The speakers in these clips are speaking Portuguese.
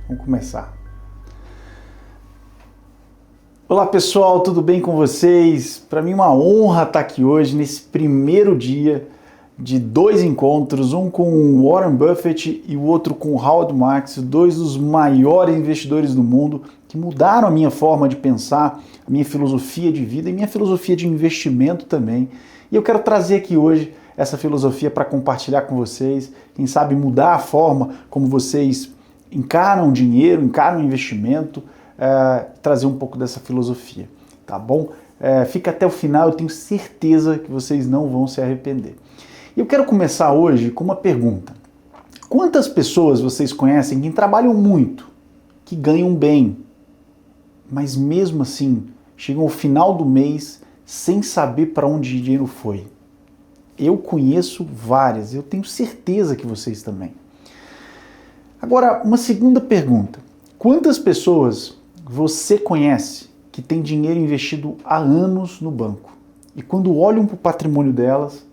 Vamos começar. Olá pessoal, tudo bem com vocês? Para mim é uma honra estar aqui hoje nesse primeiro dia de dois encontros, um com Warren Buffett e o outro com Howard Marks, dois dos maiores investidores do mundo que mudaram a minha forma de pensar, a minha filosofia de vida e minha filosofia de investimento também. E eu quero trazer aqui hoje essa filosofia para compartilhar com vocês, quem sabe mudar a forma como vocês encaram o dinheiro, encaram o investimento, trazer um pouco dessa filosofia, tá bom? Fica até o final, eu tenho certeza que vocês não vão se arrepender. E eu quero começar hoje com uma pergunta. Quantas pessoas vocês conhecem que trabalham muito, que ganham bem, mas mesmo assim chegam ao final do mês sem saber para onde o dinheiro foi? Eu conheço várias, eu tenho certeza que vocês também. Agora, uma segunda pergunta. Quantas pessoas você conhece que tem dinheiro investido há anos no banco e quando olham para o patrimônio delas,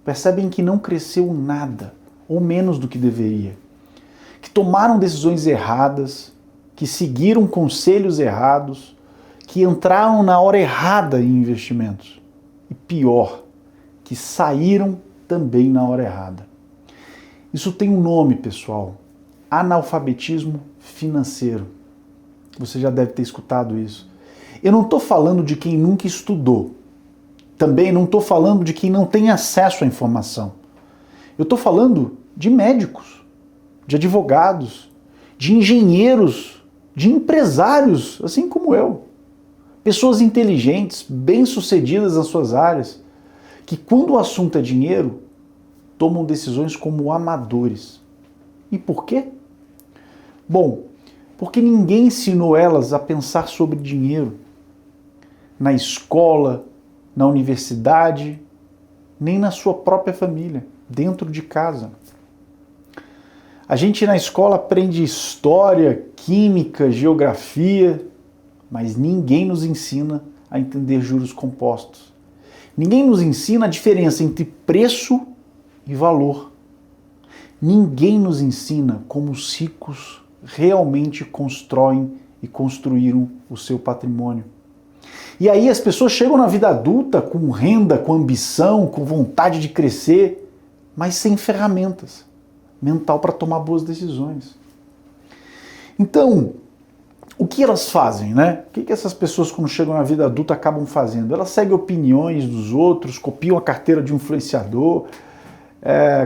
percebem que não cresceu nada ou menos do que deveria, que tomaram decisões erradas, que seguiram conselhos errados, que entraram na hora errada em investimentos e pior, que saíram também na hora errada. Isso tem um nome, pessoal: analfabetismo financeiro. Você já deve ter escutado isso. Eu não estou falando de quem nunca estudou. Também não estou falando de quem não tem acesso à informação. Eu estou falando de médicos, de advogados, de engenheiros, de empresários, assim como eu. Pessoas inteligentes, bem-sucedidas nas suas áreas, que quando o assunto é dinheiro, tomam decisões como amadores. E por quê? Bom, porque ninguém ensinou elas a pensar sobre dinheiro. Na escola, na universidade, nem na sua própria família, dentro de casa. A gente na escola aprende história, química, geografia, mas ninguém nos ensina a entender juros compostos. Ninguém nos ensina a diferença entre preço e valor. Ninguém nos ensina como os ricos realmente constroem e construíram o seu patrimônio. E aí as pessoas chegam na vida adulta com renda, com ambição, com vontade de crescer, mas sem ferramentas mental para tomar boas decisões. Então, o que elas fazem, né? O que essas pessoas, quando chegam na vida adulta, acabam fazendo? Elas seguem opiniões dos outros, copiam a carteira de um influenciador,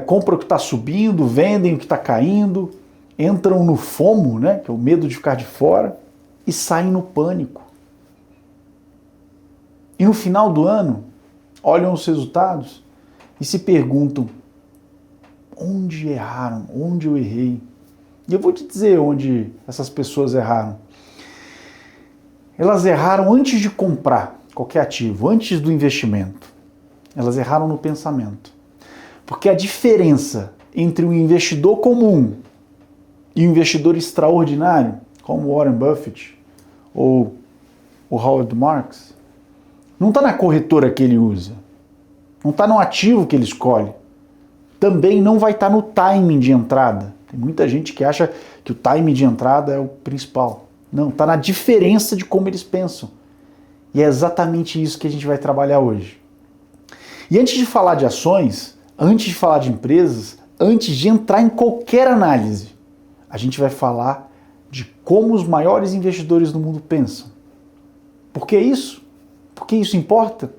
compram o que está subindo, vendem o que está caindo, entram no FOMO, né, que é o medo de ficar de fora, e saem no pânico. E no final do ano, olham os resultados e se perguntam: onde erraram? Onde eu errei? E eu vou te dizer onde essas pessoas erraram. Elas erraram antes de comprar qualquer ativo, antes do investimento. Elas erraram no pensamento. Porque a diferença entre um investidor comum e um investidor extraordinário, como Warren Buffett ou o Howard Marks, não está na corretora que ele usa, não está no ativo que ele escolhe, também não vai estar no timing de entrada. Tem muita gente que acha que o timing de entrada é o principal. Não, está na diferença de como eles pensam. E é exatamente isso que a gente vai trabalhar hoje. E antes de falar de ações, antes de falar de empresas, antes de entrar em qualquer análise, a gente vai falar de como os maiores investidores do mundo pensam. Por que isso? Por que isso importa?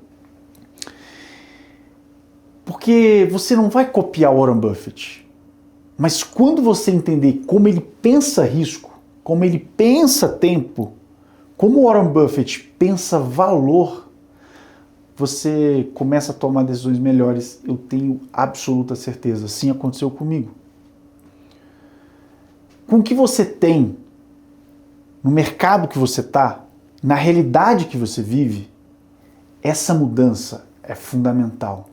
Porque você não vai copiar Warren Buffett, mas quando você entender como ele pensa risco, como ele pensa tempo, como Warren Buffett pensa valor, você começa a tomar decisões melhores, eu tenho absoluta certeza. Assim aconteceu comigo. Com o que você tem, no mercado que você está, na realidade que você vive, essa mudança é fundamental.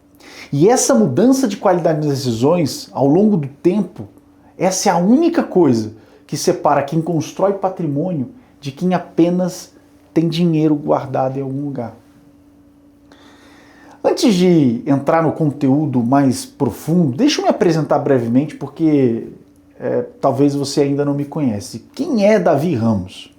E essa mudança de qualidade das decisões, ao longo do tempo, essa é a única coisa que separa quem constrói patrimônio de quem apenas tem dinheiro guardado em algum lugar. Antes de entrar no conteúdo mais profundo, deixa eu me apresentar brevemente, porque talvez você ainda não me conhece. Quem é Davi Ramos?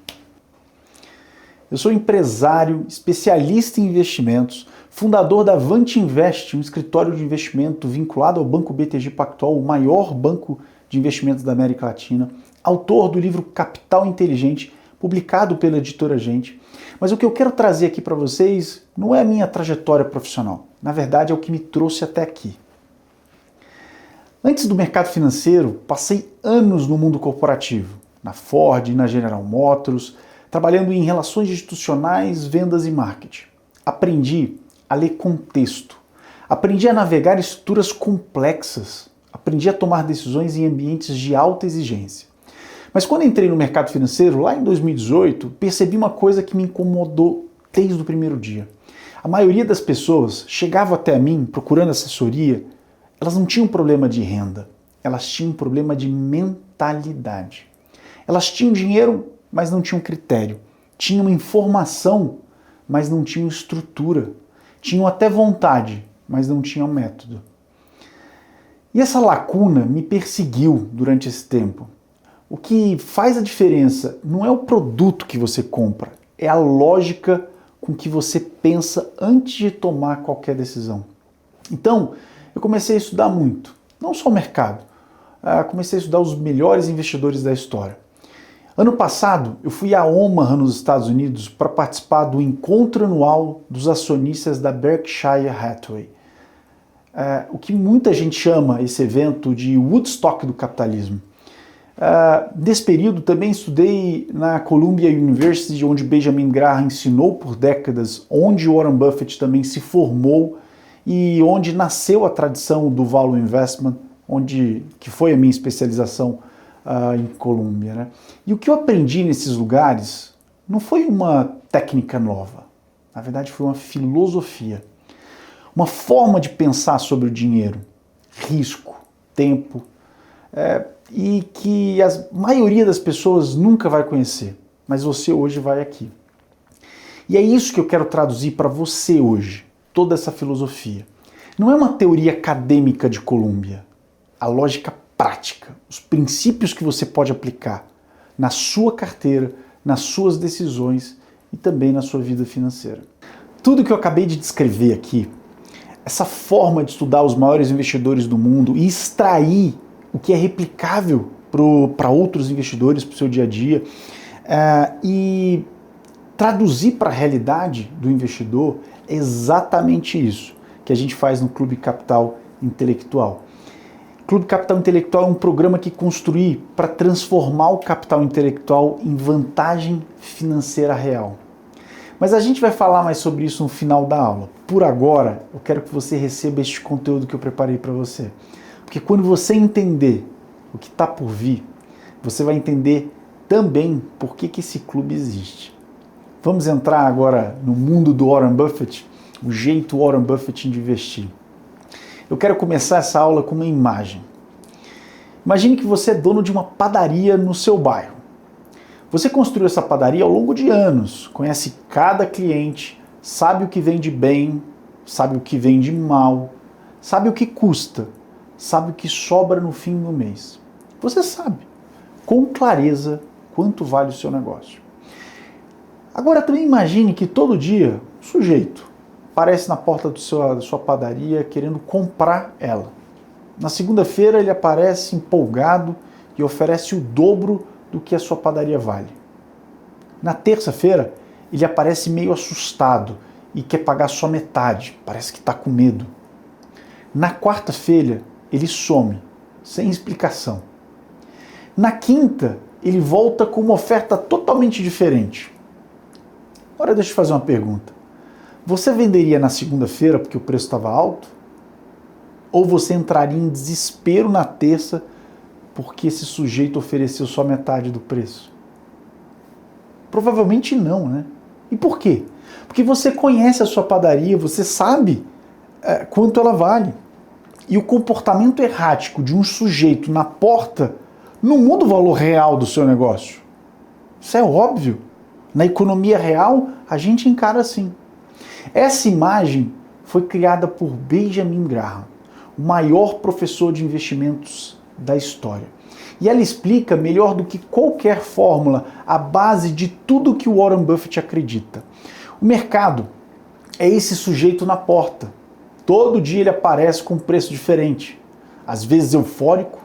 Eu sou empresário, especialista em investimentos, fundador da Avante Invest, um escritório de investimento vinculado ao Banco BTG Pactual, o maior banco de investimentos da América Latina, autor do livro Capital Inteligente, publicado pela editora Gente. Mas o que eu quero trazer aqui para vocês não é a minha trajetória profissional. Na verdade, é o que me trouxe até aqui. Antes do mercado financeiro, passei anos no mundo corporativo, na Ford, na General Motors, trabalhando em relações institucionais, vendas e marketing. Aprendi a ler contexto, aprendi a navegar estruturas complexas, aprendi a tomar decisões em ambientes de alta exigência. Mas quando entrei no mercado financeiro, lá em 2018, percebi uma coisa que me incomodou desde o primeiro dia. A maioria das pessoas chegava até mim procurando assessoria, elas não tinham problema de renda, elas tinham um problema de mentalidade. Elas tinham dinheiro, mas não tinham critério. Tinham informação, mas não tinham estrutura. Tinham até vontade, mas não tinham método. E essa lacuna me perseguiu durante esse tempo. O que faz a diferença não é o produto que você compra, é a lógica com que você pensa antes de tomar qualquer decisão. Então, eu comecei a estudar muito, não só o mercado, comecei a estudar os melhores investidores da história. Ano passado, eu fui a Omaha, nos Estados Unidos, para participar do encontro anual dos acionistas da Berkshire Hathaway. O que muita gente chama esse evento de Woodstock do capitalismo. Nesse período também estudei na Columbia University, onde Benjamin Graham ensinou por décadas, onde Warren Buffett também se formou e onde nasceu a tradição do Value Investment, que foi a minha especialização em Columbia, né? E o que eu aprendi nesses lugares não foi uma técnica nova, na verdade foi uma filosofia, uma forma de pensar sobre o dinheiro, risco, tempo, e que a maioria das pessoas nunca vai conhecer, mas você hoje vai aqui. E é isso que eu quero traduzir para você hoje, toda essa filosofia. Não é uma teoria acadêmica de Columbia, a lógica prática, os princípios que você pode aplicar na sua carteira, nas suas decisões e também na sua vida financeira. Tudo que eu acabei de descrever aqui, essa forma de estudar os maiores investidores do mundo e extrair o que é replicável para outros investidores, para o seu dia a dia, e traduzir para a realidade do investidor, é exatamente isso que a gente faz no Clube Capital Intelectual. Clube Capital Intelectual é um programa que construí para transformar o capital intelectual em vantagem financeira real. Mas a gente vai falar mais sobre isso no final da aula. Por agora, eu quero que você receba este conteúdo que eu preparei para você. Porque quando você entender o que está por vir, você vai entender também por que esse clube existe. Vamos entrar agora no mundo do Warren Buffett, o jeito Warren Buffett de investir. Eu quero começar essa aula com uma imagem. Imagine que você é dono de uma padaria no seu bairro. Você construiu essa padaria ao longo de anos, conhece cada cliente, sabe o que vende bem, sabe o que vende mal, sabe o que custa, sabe o que sobra no fim do mês. Você sabe, com clareza, quanto vale o seu negócio. Agora também imagine que todo dia um sujeito aparece na porta da sua padaria querendo comprar ela. Na segunda-feira ele aparece empolgado e oferece o dobro do que a sua padaria vale. Na terça-feira ele aparece meio assustado e quer pagar só metade, parece que está com medo. Na quarta-feira ele some, sem explicação. Na quinta ele volta com uma oferta totalmente diferente. Agora deixa eu fazer uma pergunta. Você venderia na segunda-feira porque o preço estava alto? Ou você entraria em desespero na terça porque esse sujeito ofereceu só metade do preço? Provavelmente não, né? E por quê? Porque você conhece a sua padaria, você sabe quanto ela vale. E o comportamento errático de um sujeito na porta não muda o valor real do seu negócio. Isso é óbvio. Na economia real, a gente encara assim. Essa imagem foi criada por Benjamin Graham, o maior professor de investimentos da história. E ela explica melhor do que qualquer fórmula a base de tudo que o Warren Buffett acredita. O mercado é esse sujeito na porta. Todo dia ele aparece com um preço diferente. Às vezes eufórico,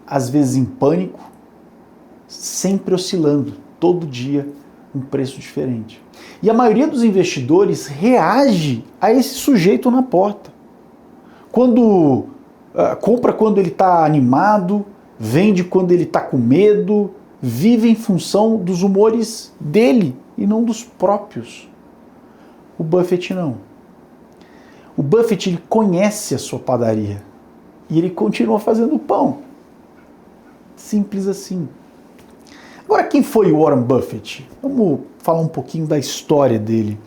às vezes em pânico, sempre oscilando. Todo dia um preço diferente. E a maioria dos investidores reage a esse sujeito na porta. Compra quando ele está animado, vende quando ele está com medo, vive em função dos humores dele e não dos próprios. O Buffett não. O Buffett ele conhece a sua padaria e ele continua fazendo pão. Simples assim. Agora, quem foi o Warren Buffett? Vamos falar um pouquinho da história dele.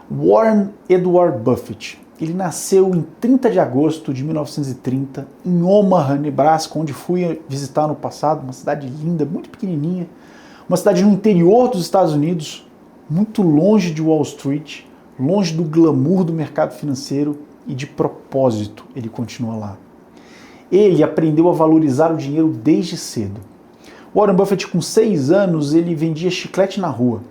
Warren Edward Buffett. Ele nasceu em 30 de agosto de 1930 em Omaha, Nebraska, onde fui visitar no passado, uma cidade linda, muito pequenininha, uma cidade no interior dos Estados Unidos, muito longe de Wall Street, longe do glamour do mercado financeiro e de propósito ele continua lá. Ele aprendeu a valorizar o dinheiro desde cedo. Warren Buffett, com 6 anos, ele vendia chiclete na rua.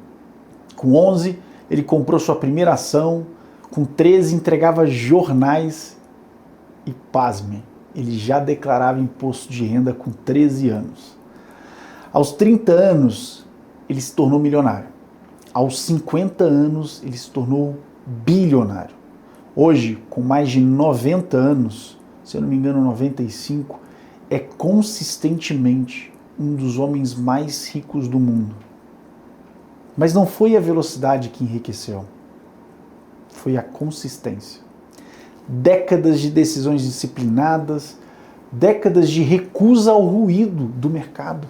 Com 11, ele comprou sua primeira ação. Com 13, entregava jornais e, pasme, ele já declarava imposto de renda com 13 anos. Aos 30 anos, ele se tornou milionário. Aos 50 anos, ele se tornou bilionário. Hoje, com mais de 90 anos, se eu não me engano 95, é consistentemente um dos homens mais ricos do mundo. Mas não foi a velocidade que enriqueceu. Foi a consistência. Décadas de decisões disciplinadas, décadas de recusa ao ruído do mercado,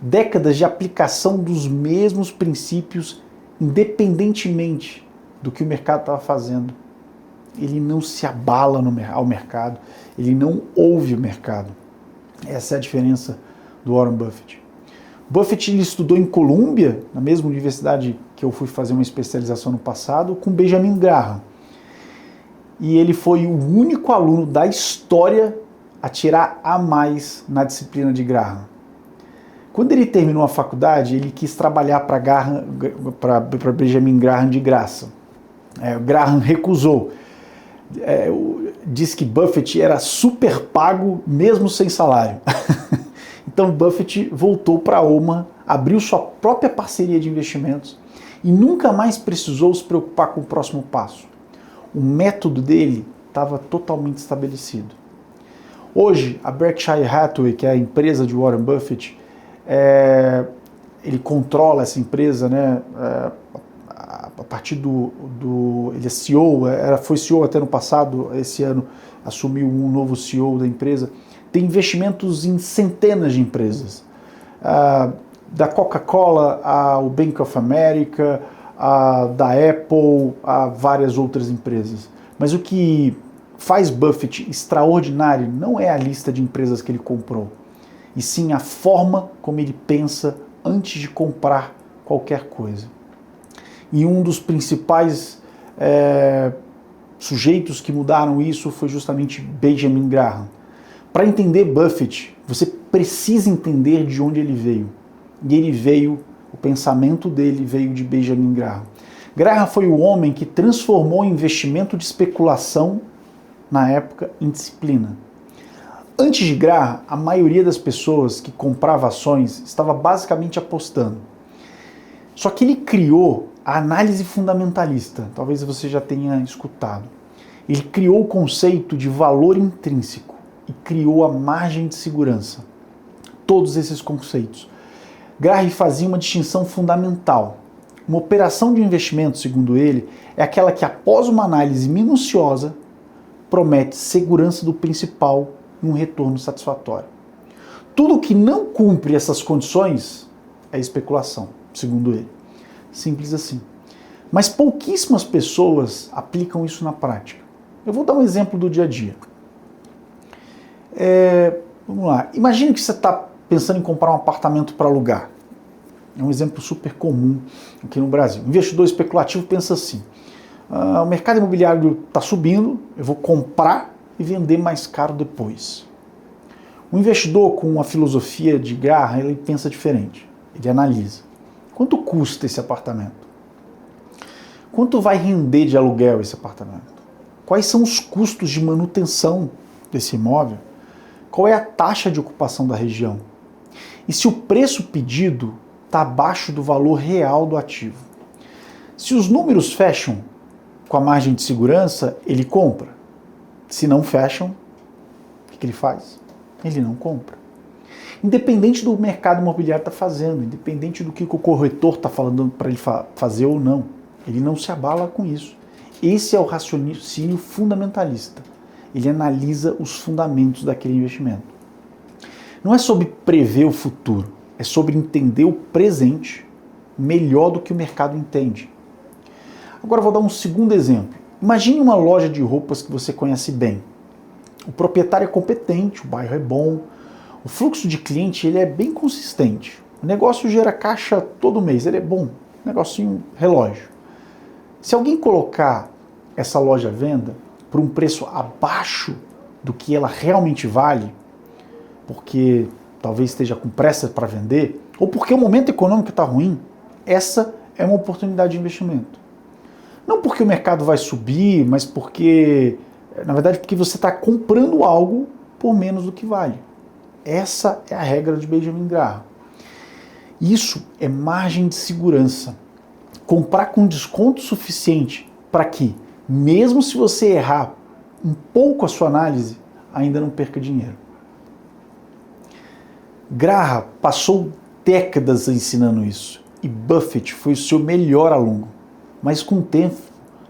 décadas de aplicação dos mesmos princípios, independentemente do que o mercado estava fazendo. Ele não se abala ao mercado, ele não ouve o mercado. Essa é a diferença do Warren Buffett. Buffett ele estudou em Columbia, na mesma universidade que eu fui fazer uma especialização no passado, com Benjamin Graham. E ele foi o único aluno da história a tirar A+ na disciplina de Graham. Quando ele terminou a faculdade, ele quis trabalhar para Benjamin Graham de graça. Graham recusou. Diz que Buffett era super pago mesmo sem salário. Então Buffett voltou para Omaha, abriu sua própria parceria de investimentos e nunca mais precisou se preocupar com o próximo passo. O método dele estava totalmente estabelecido. Hoje, a Berkshire Hathaway, que é a empresa de Warren Buffett, ele controla essa empresa, né? A partir ele é CEO, foi CEO até no passado, esse ano assumiu um novo CEO da empresa. Tem investimentos em centenas de empresas, da Coca-Cola ao Bank of America, da Apple a várias outras empresas. Mas o que faz Buffett extraordinário não é a lista de empresas que ele comprou, e sim a forma como ele pensa antes de comprar qualquer coisa. E um dos principais sujeitos que mudaram isso foi justamente Benjamin Graham. Para entender Buffett, você precisa entender de onde ele veio. E o pensamento dele veio de Benjamin Graham. Graham foi o homem que transformou o investimento de especulação, na época, em disciplina. Antes de Graham, a maioria das pessoas que comprava ações estava basicamente apostando. Só que ele criou a análise fundamentalista, talvez você já tenha escutado. Ele criou o conceito de valor intrínseco e criou a margem de segurança. Todos esses conceitos. Graham fazia uma distinção fundamental. Uma operação de investimento, segundo ele, é aquela que, após uma análise minuciosa, promete segurança do principal e um retorno satisfatório. Tudo que não cumpre essas condições é especulação, segundo ele. Simples assim. Mas pouquíssimas pessoas aplicam isso na prática. Eu vou dar um exemplo do dia a dia. Vamos lá. Imagine que você está pensando em comprar um apartamento para alugar. É um exemplo super comum aqui no Brasil. O investidor especulativo pensa assim: o mercado imobiliário está subindo, eu vou comprar e vender mais caro depois. Um investidor com uma filosofia de Graham, ele pensa diferente. Ele analisa. Quanto custa esse apartamento? Quanto vai render de aluguel esse apartamento? Quais são os custos de manutenção desse imóvel? Qual é a taxa de ocupação da região? E se o preço pedido está abaixo do valor real do ativo? Se os números fecham com a margem de segurança, ele compra. Se não fecham, o que ele faz? Ele não compra. Independente do mercado imobiliário está fazendo, independente do que o corretor está falando para ele fazer ou não, ele não se abala com isso. Esse é o raciocínio fundamentalista. Ele analisa os fundamentos daquele investimento. Não é sobre prever o futuro, é sobre entender o presente melhor do que o mercado entende. Agora eu vou dar um segundo exemplo. Imagine uma loja de roupas que você conhece bem. O proprietário é competente, o bairro é bom, o fluxo de cliente ele é bem consistente. O negócio gera caixa todo mês, ele é bom, negocinho relógio. Se alguém colocar essa loja à venda por um preço abaixo do que ela realmente vale, porque talvez esteja com pressa para vender, ou porque o momento econômico está ruim, essa é uma oportunidade de investimento. Não porque o mercado vai subir, mas porque, na verdade, porque você está comprando algo por menos do que vale. Essa é a regra de Benjamin Graham. Isso é margem de segurança. Comprar com desconto suficiente para que, mesmo se você errar um pouco a sua análise, ainda não perca dinheiro. Graham passou décadas ensinando isso e Buffett foi o seu melhor aluno. Mas com o tempo,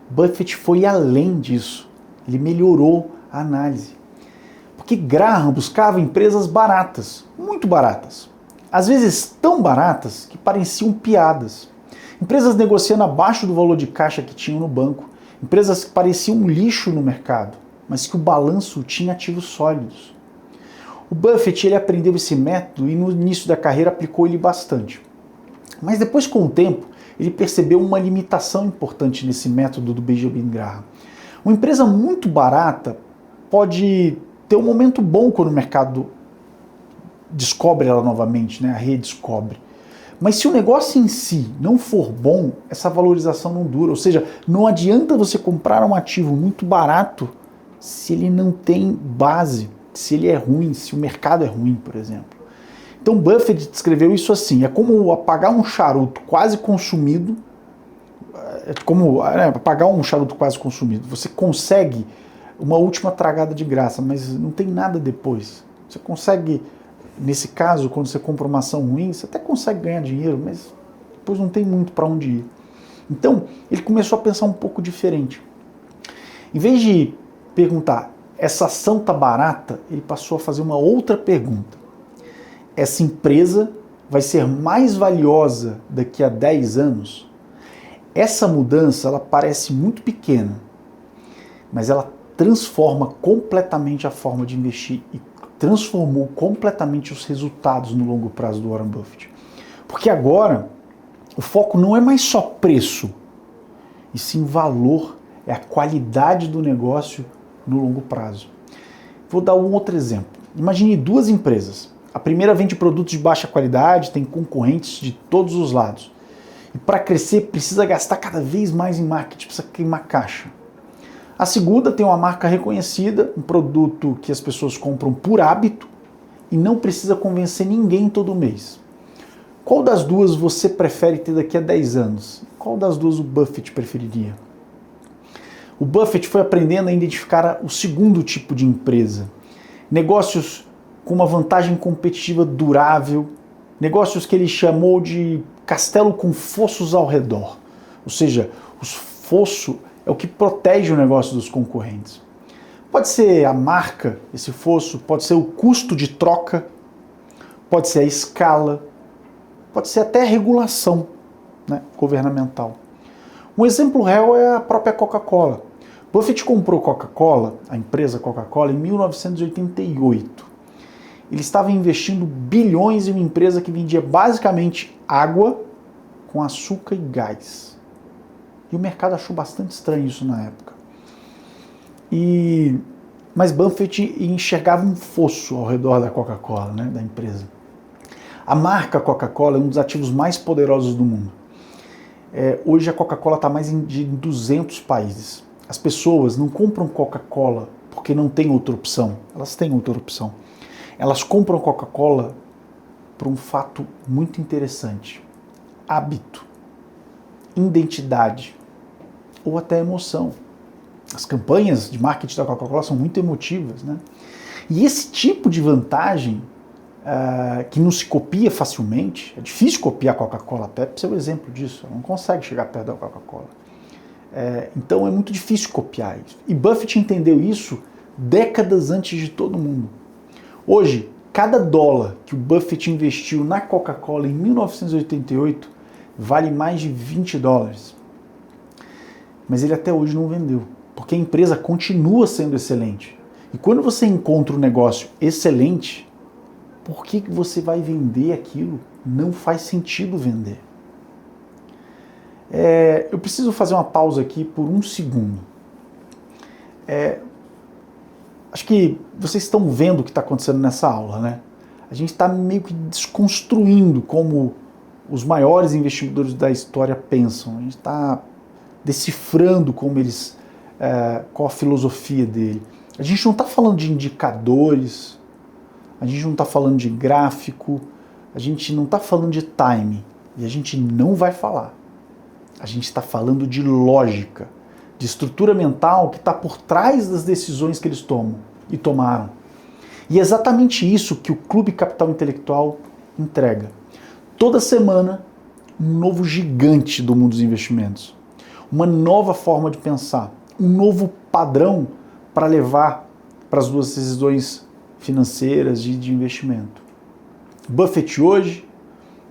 Buffett foi além disso. Ele melhorou a análise. Porque Graham buscava empresas baratas, muito baratas. Às vezes tão baratas que pareciam piadas. Empresas negociando abaixo do valor de caixa que tinham no banco. Empresas que pareciam um lixo no mercado, mas que o balanço tinha ativos sólidos. O Buffett ele aprendeu esse método e no início da carreira aplicou ele bastante. Mas depois, com o tempo, ele percebeu uma limitação importante nesse método do Benjamin Graham. Uma empresa muito barata pode ter um momento bom quando o mercado descobre ela novamente, né? A redescobre. Mas se o negócio em si não for bom, essa valorização não dura. Ou seja, não adianta você comprar um ativo muito barato se ele não tem base, se ele é ruim, se o mercado é ruim, por exemplo. Então Buffett descreveu isso assim, é como apagar um charuto quase consumido, apagar um charuto quase consumido. Você consegue uma última tragada de graça, mas não tem nada depois. Você consegue, nesse caso, quando você compra uma ação ruim, você até consegue ganhar dinheiro, mas depois não tem muito para onde ir. Então, ele começou a pensar um pouco diferente. Em vez de perguntar, essa ação está barata, ele passou a fazer uma outra pergunta. Essa empresa vai ser mais valiosa daqui a 10 anos? Essa mudança, ela parece muito pequena, mas ela transforma completamente a forma de investir e transformou completamente os resultados no longo prazo do Warren Buffett. Porque agora, o foco não é mais só preço, e sim valor, é a qualidade do negócio no longo prazo. Vou dar um outro exemplo. Imagine duas empresas. A primeira vende produtos de baixa qualidade, tem concorrentes de todos os lados. E para crescer precisa gastar cada vez mais em marketing, precisa queimar caixa. A segunda tem uma marca reconhecida, um produto que as pessoas compram por hábito e não precisa convencer ninguém todo mês. Qual das duas você prefere ter daqui a 10 anos? Qual das duas o Buffett preferiria? O Buffett foi aprendendo a identificar o segundo tipo de empresa. Negócios com uma vantagem competitiva durável, negócios que ele chamou de castelo com fossos ao redor. Ou seja, os fossos é o que protege o negócio dos concorrentes. Pode ser a marca, esse fosso, pode ser o custo de troca, pode ser a escala, pode ser até a regulação, né, governamental. Um exemplo real é a própria Coca-Cola. Buffett comprou Coca-Cola, a empresa Coca-Cola, em 1988. Ele estava investindo bilhões em uma empresa que vendia basicamente água com açúcar e gás. E o mercado achou bastante estranho isso na época. E Mas Buffett enxergava um fosso ao redor da Coca-Cola, né, da empresa. A marca Coca-Cola é um dos ativos mais poderosos do mundo. Hoje a Coca-Cola está mais de 200 países. As pessoas não compram Coca-Cola porque não tem outra opção. Elas têm outra opção. Elas compram Coca-Cola por um fato muito interessante. Hábito, identidade ou até emoção. As campanhas de marketing da Coca-Cola são muito emotivas, né? E esse tipo de vantagem que não se copia facilmente, é difícil copiar a Coca-Cola, a Pepsi é um exemplo disso, não consegue chegar perto da Coca-Cola. Então é muito difícil copiar isso. E Buffett entendeu isso décadas antes de todo mundo. Hoje, cada dólar que o Buffett investiu na Coca-Cola em 1988 vale mais de 20 dólares. Mas ele até hoje não vendeu, porque a empresa continua sendo excelente. E quando você encontra um negócio excelente, por que você vai vender aquilo? Não faz sentido vender. Eu preciso fazer uma pausa aqui por um segundo. Acho que vocês estão vendo o que está acontecendo nessa aula, né? A gente está meio que desconstruindo como os maiores investidores da história pensam. A gente está decifrando como eles, qual a filosofia dele. A gente não está falando de indicadores, a gente não está falando de gráfico, a gente não está falando de time, e a gente não vai falar. A gente está falando de lógica, de estrutura mental que está por trás das decisões que eles tomam e tomaram. E é exatamente isso que o Clube Capital Intelectual entrega. Toda semana, um novo gigante do mundo dos investimentos. Uma nova forma de pensar, um novo padrão para levar para as duas decisões financeiras e de investimento. Buffett hoje,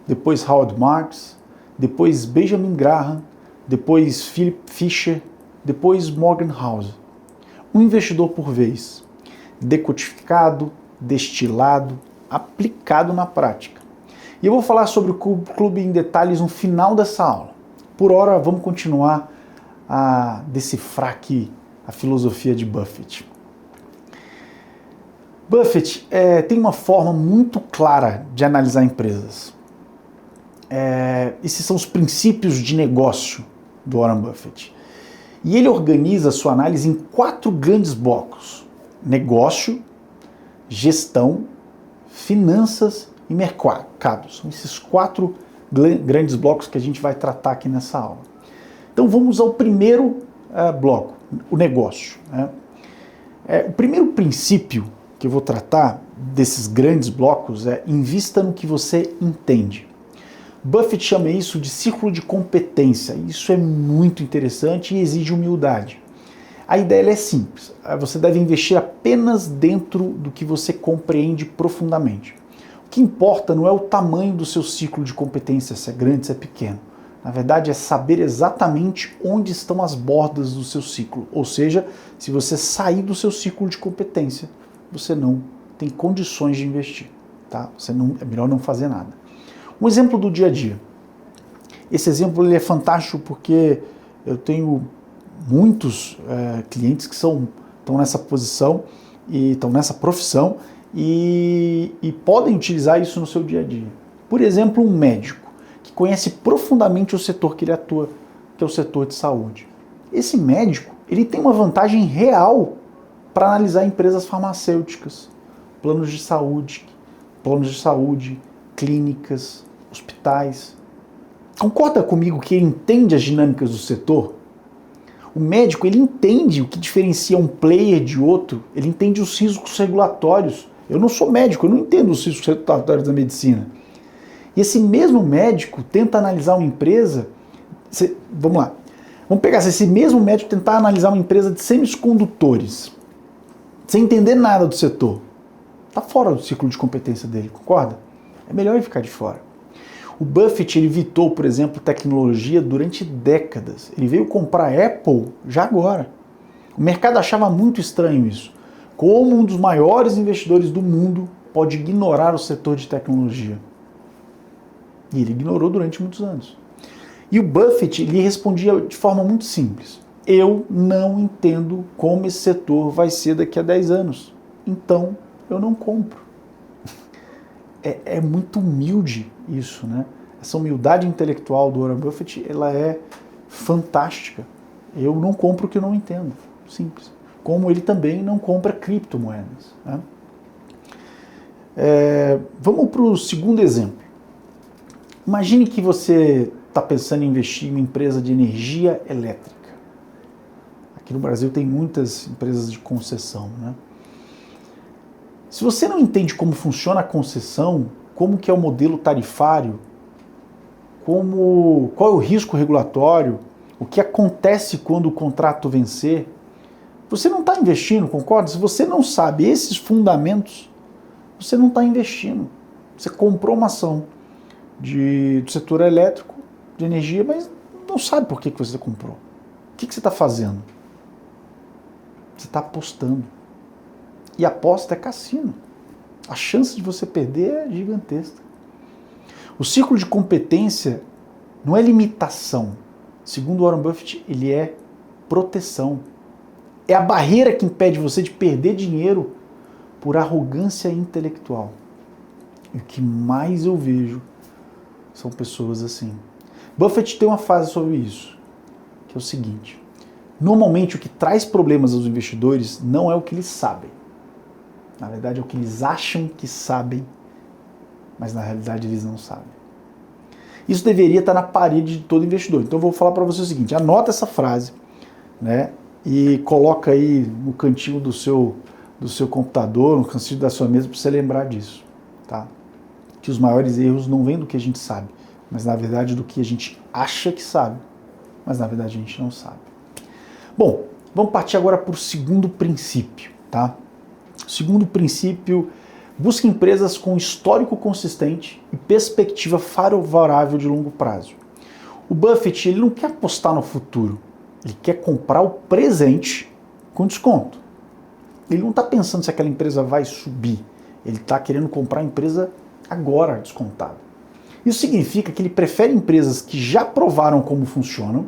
depois Howard Marks, depois Benjamin Graham, depois Philip Fisher, depois Morgan Housel. Um investidor por vez, decodificado, destilado, aplicado na prática. E eu vou falar sobre o clube em detalhes no final dessa aula. Por hora, vamos continuar a decifrar aqui a filosofia de Buffett. Buffett tem uma forma muito clara de analisar empresas. Esses são os princípios de negócio do Warren Buffett. E ele organiza a sua análise em 4 grandes blocos: negócio, gestão, finanças e mercados. São esses 4 grandes blocos que a gente vai tratar aqui nessa aula. Então vamos ao primeiro bloco, o negócio. O primeiro princípio que eu vou tratar desses grandes blocos é: invista no que você entende. Buffett chama isso de círculo de competência. Isso é muito interessante e exige humildade. A ideia é simples. Você deve investir apenas dentro do que você compreende profundamente. O que importa não é o tamanho do seu ciclo de competência, se é grande, se é pequeno. Na verdade, é saber exatamente onde estão as bordas do seu ciclo. Ou seja, se você sair do seu ciclo de competência, você não tem condições de investir. Tá? É melhor não fazer nada. Um exemplo do dia a dia. Esse exemplo ele é fantástico porque eu tenho muitos clientes que estão nessa posição e estão nessa profissão e podem utilizar isso no seu dia a dia. Por exemplo, um médico que conhece profundamente o setor que ele atua, que é o setor de saúde. Esse médico ele tem uma vantagem real para analisar empresas farmacêuticas, planos de saúde, clínicas, hospitais. Concorda comigo que ele entende as dinâmicas do setor? O médico, ele entende o que diferencia um player de outro, ele entende os riscos regulatórios. Eu não sou médico, eu não entendo os riscos regulatórios da medicina. E esse mesmo médico tenta analisar uma empresa, vamos lá, vamos pegar esse mesmo médico tentar analisar uma empresa de semicondutores, sem entender nada do setor. Está fora do ciclo de competência dele, concorda? É melhor ele ficar de fora. O Buffett ele evitou, por exemplo, tecnologia durante décadas. Ele veio comprar a Apple já agora. O mercado achava muito estranho isso. Como um dos maiores investidores do mundo pode ignorar o setor de tecnologia? E ele ignorou durante muitos anos. E o Buffett ele respondia de forma muito simples. eu não entendo como esse setor vai ser daqui a 10 anos. Então, eu não compro. É muito humilde isso, né? Essa humildade intelectual do Warren Buffett, ela é fantástica. Eu não compro o que eu não entendo. Simples. Como ele também não compra criptomoedas, né? Vamos para o segundo exemplo. Imagine que você está pensando em investir em uma empresa de energia elétrica. Aqui no Brasil tem muitas empresas de concessão, né? Se você não entende como funciona a concessão, como que é o modelo tarifário, qual é o risco regulatório, o que acontece quando o contrato vencer, você não está investindo, concorda? Se você não sabe esses fundamentos, você não está investindo. Você comprou uma ação do setor elétrico, de energia, mas não sabe por que você comprou. O que você está fazendo? Você está apostando. E aposta é cassino. A chance de você perder é gigantesca. O ciclo de competência não é limitação. Segundo Warren Buffett, ele é proteção. É a barreira que impede você de perder dinheiro por arrogância intelectual. E o que mais eu vejo são pessoas assim. Buffett tem uma frase sobre isso, que é o seguinte: normalmente o que traz problemas aos investidores não é o que eles sabem. Na verdade é o que eles acham que sabem, mas na realidade eles não sabem. Isso deveria estar na parede de todo investidor. Então eu vou falar para você o seguinte: anota essa frase, né, e coloca aí no cantinho do seu computador, no cantinho da sua mesa, para você lembrar disso, tá? Que os maiores erros não vêm do que a gente sabe, mas na verdade do que a gente acha que sabe, mas na verdade a gente não sabe. Bom, vamos partir agora para o segundo princípio, tá? O segundo princípio: busca empresas com histórico consistente e perspectiva favorável de longo prazo. O Buffett, ele não quer apostar no futuro, ele quer comprar o presente com desconto. Ele não está pensando se aquela empresa vai subir, ele está querendo comprar a empresa agora descontada. Isso significa que ele prefere empresas que já provaram como funcionam,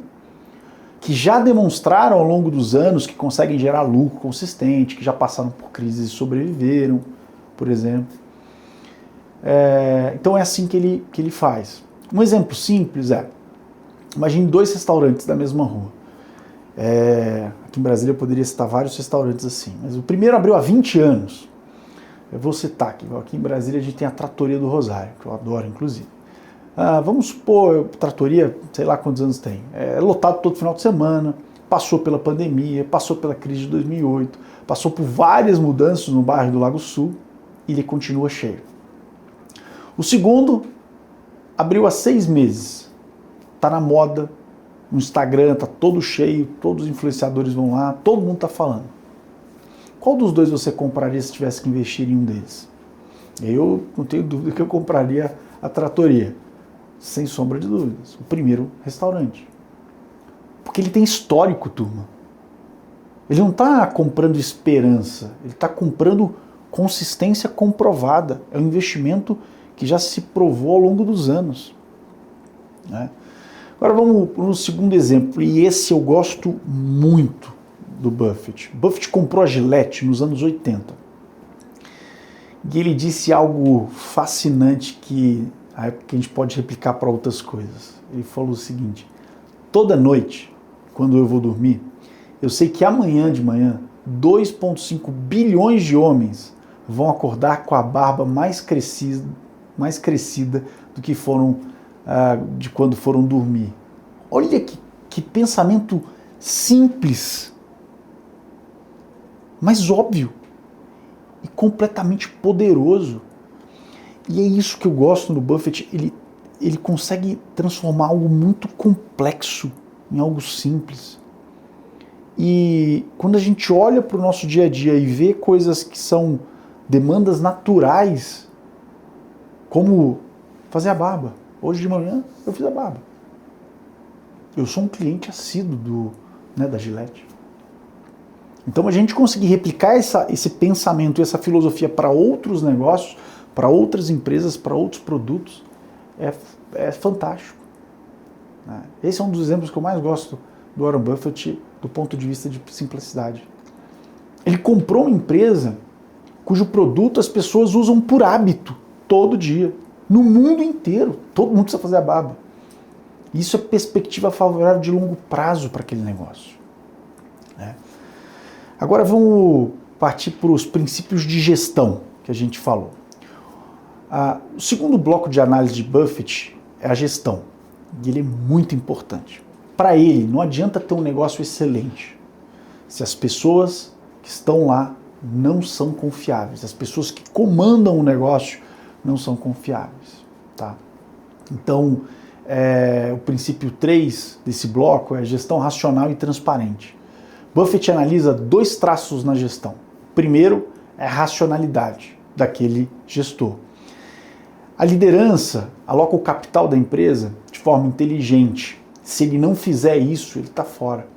que já demonstraram ao longo dos anos que conseguem gerar lucro consistente, que já passaram por crises e sobreviveram, por exemplo. Então é assim que ele faz. Um exemplo simples imagine 2 restaurantes da mesma rua. Aqui em Brasília eu poderia citar vários restaurantes assim, mas o primeiro abriu há 20 anos. Eu vou citar aqui em Brasília a gente tem a Trattoria do Rosário, que eu adoro inclusive. Vamos supor, Trattoria, sei lá quantos anos tem, é lotado todo final de semana, passou pela pandemia, passou pela crise de 2008, passou por várias mudanças no bairro do Lago Sul e ele continua cheio. O segundo abriu há 6 meses, está na moda, no Instagram está todo cheio, todos os influenciadores vão lá, todo mundo está falando. Qual dos dois você compraria se tivesse que investir em um deles? Eu não tenho dúvida que eu compraria a Trattoria, sem sombra de dúvidas, o primeiro restaurante. Porque ele tem histórico, turma. Ele não está comprando esperança, ele está comprando consistência comprovada. É um investimento que já se provou ao longo dos anos, né? Agora vamos para um segundo exemplo, e esse eu gosto muito do Buffett. Buffett comprou a Gillette nos anos 80. E ele disse algo fascinante que a gente pode replicar para outras coisas. Ele falou o seguinte: toda noite, quando eu vou dormir, eu sei que amanhã de manhã 2,5 bilhões de homens vão acordar com a barba mais crescida do que foram de quando foram dormir. Olha que pensamento simples, mas óbvio e completamente poderoso. E é isso que eu gosto no Buffett, ele consegue transformar algo muito complexo em algo simples. E quando a gente olha para o nosso dia a dia e vê coisas que são demandas naturais, como fazer a barba. Hoje de manhã eu fiz a barba. Eu sou um cliente assíduo da Gillette. Então a gente conseguir replicar esse pensamento e essa filosofia para outros negócios, para outras empresas, para outros produtos, é fantástico. Esse é um dos exemplos que eu mais gosto do Warren Buffett do ponto de vista de simplicidade. Ele comprou uma empresa cujo produto as pessoas usam por hábito, todo dia, no mundo inteiro. Todo mundo precisa fazer a barba. Isso é perspectiva favorável de longo prazo para aquele negócio. Né? Agora vamos partir para os princípios de gestão que a gente falou. O segundo bloco de análise de Buffett é a gestão. E ele é muito importante. Para ele, não adianta ter um negócio excelente se as pessoas que estão lá não são confiáveis. As pessoas que comandam o negócio não são confiáveis. Tá? Então, o princípio 3 desse bloco é gestão racional e transparente. Buffett analisa 2 traços na gestão. O primeiro é a racionalidade daquele gestor. A liderança aloca o capital da empresa de forma inteligente. Se ele não fizer isso, ele está fora.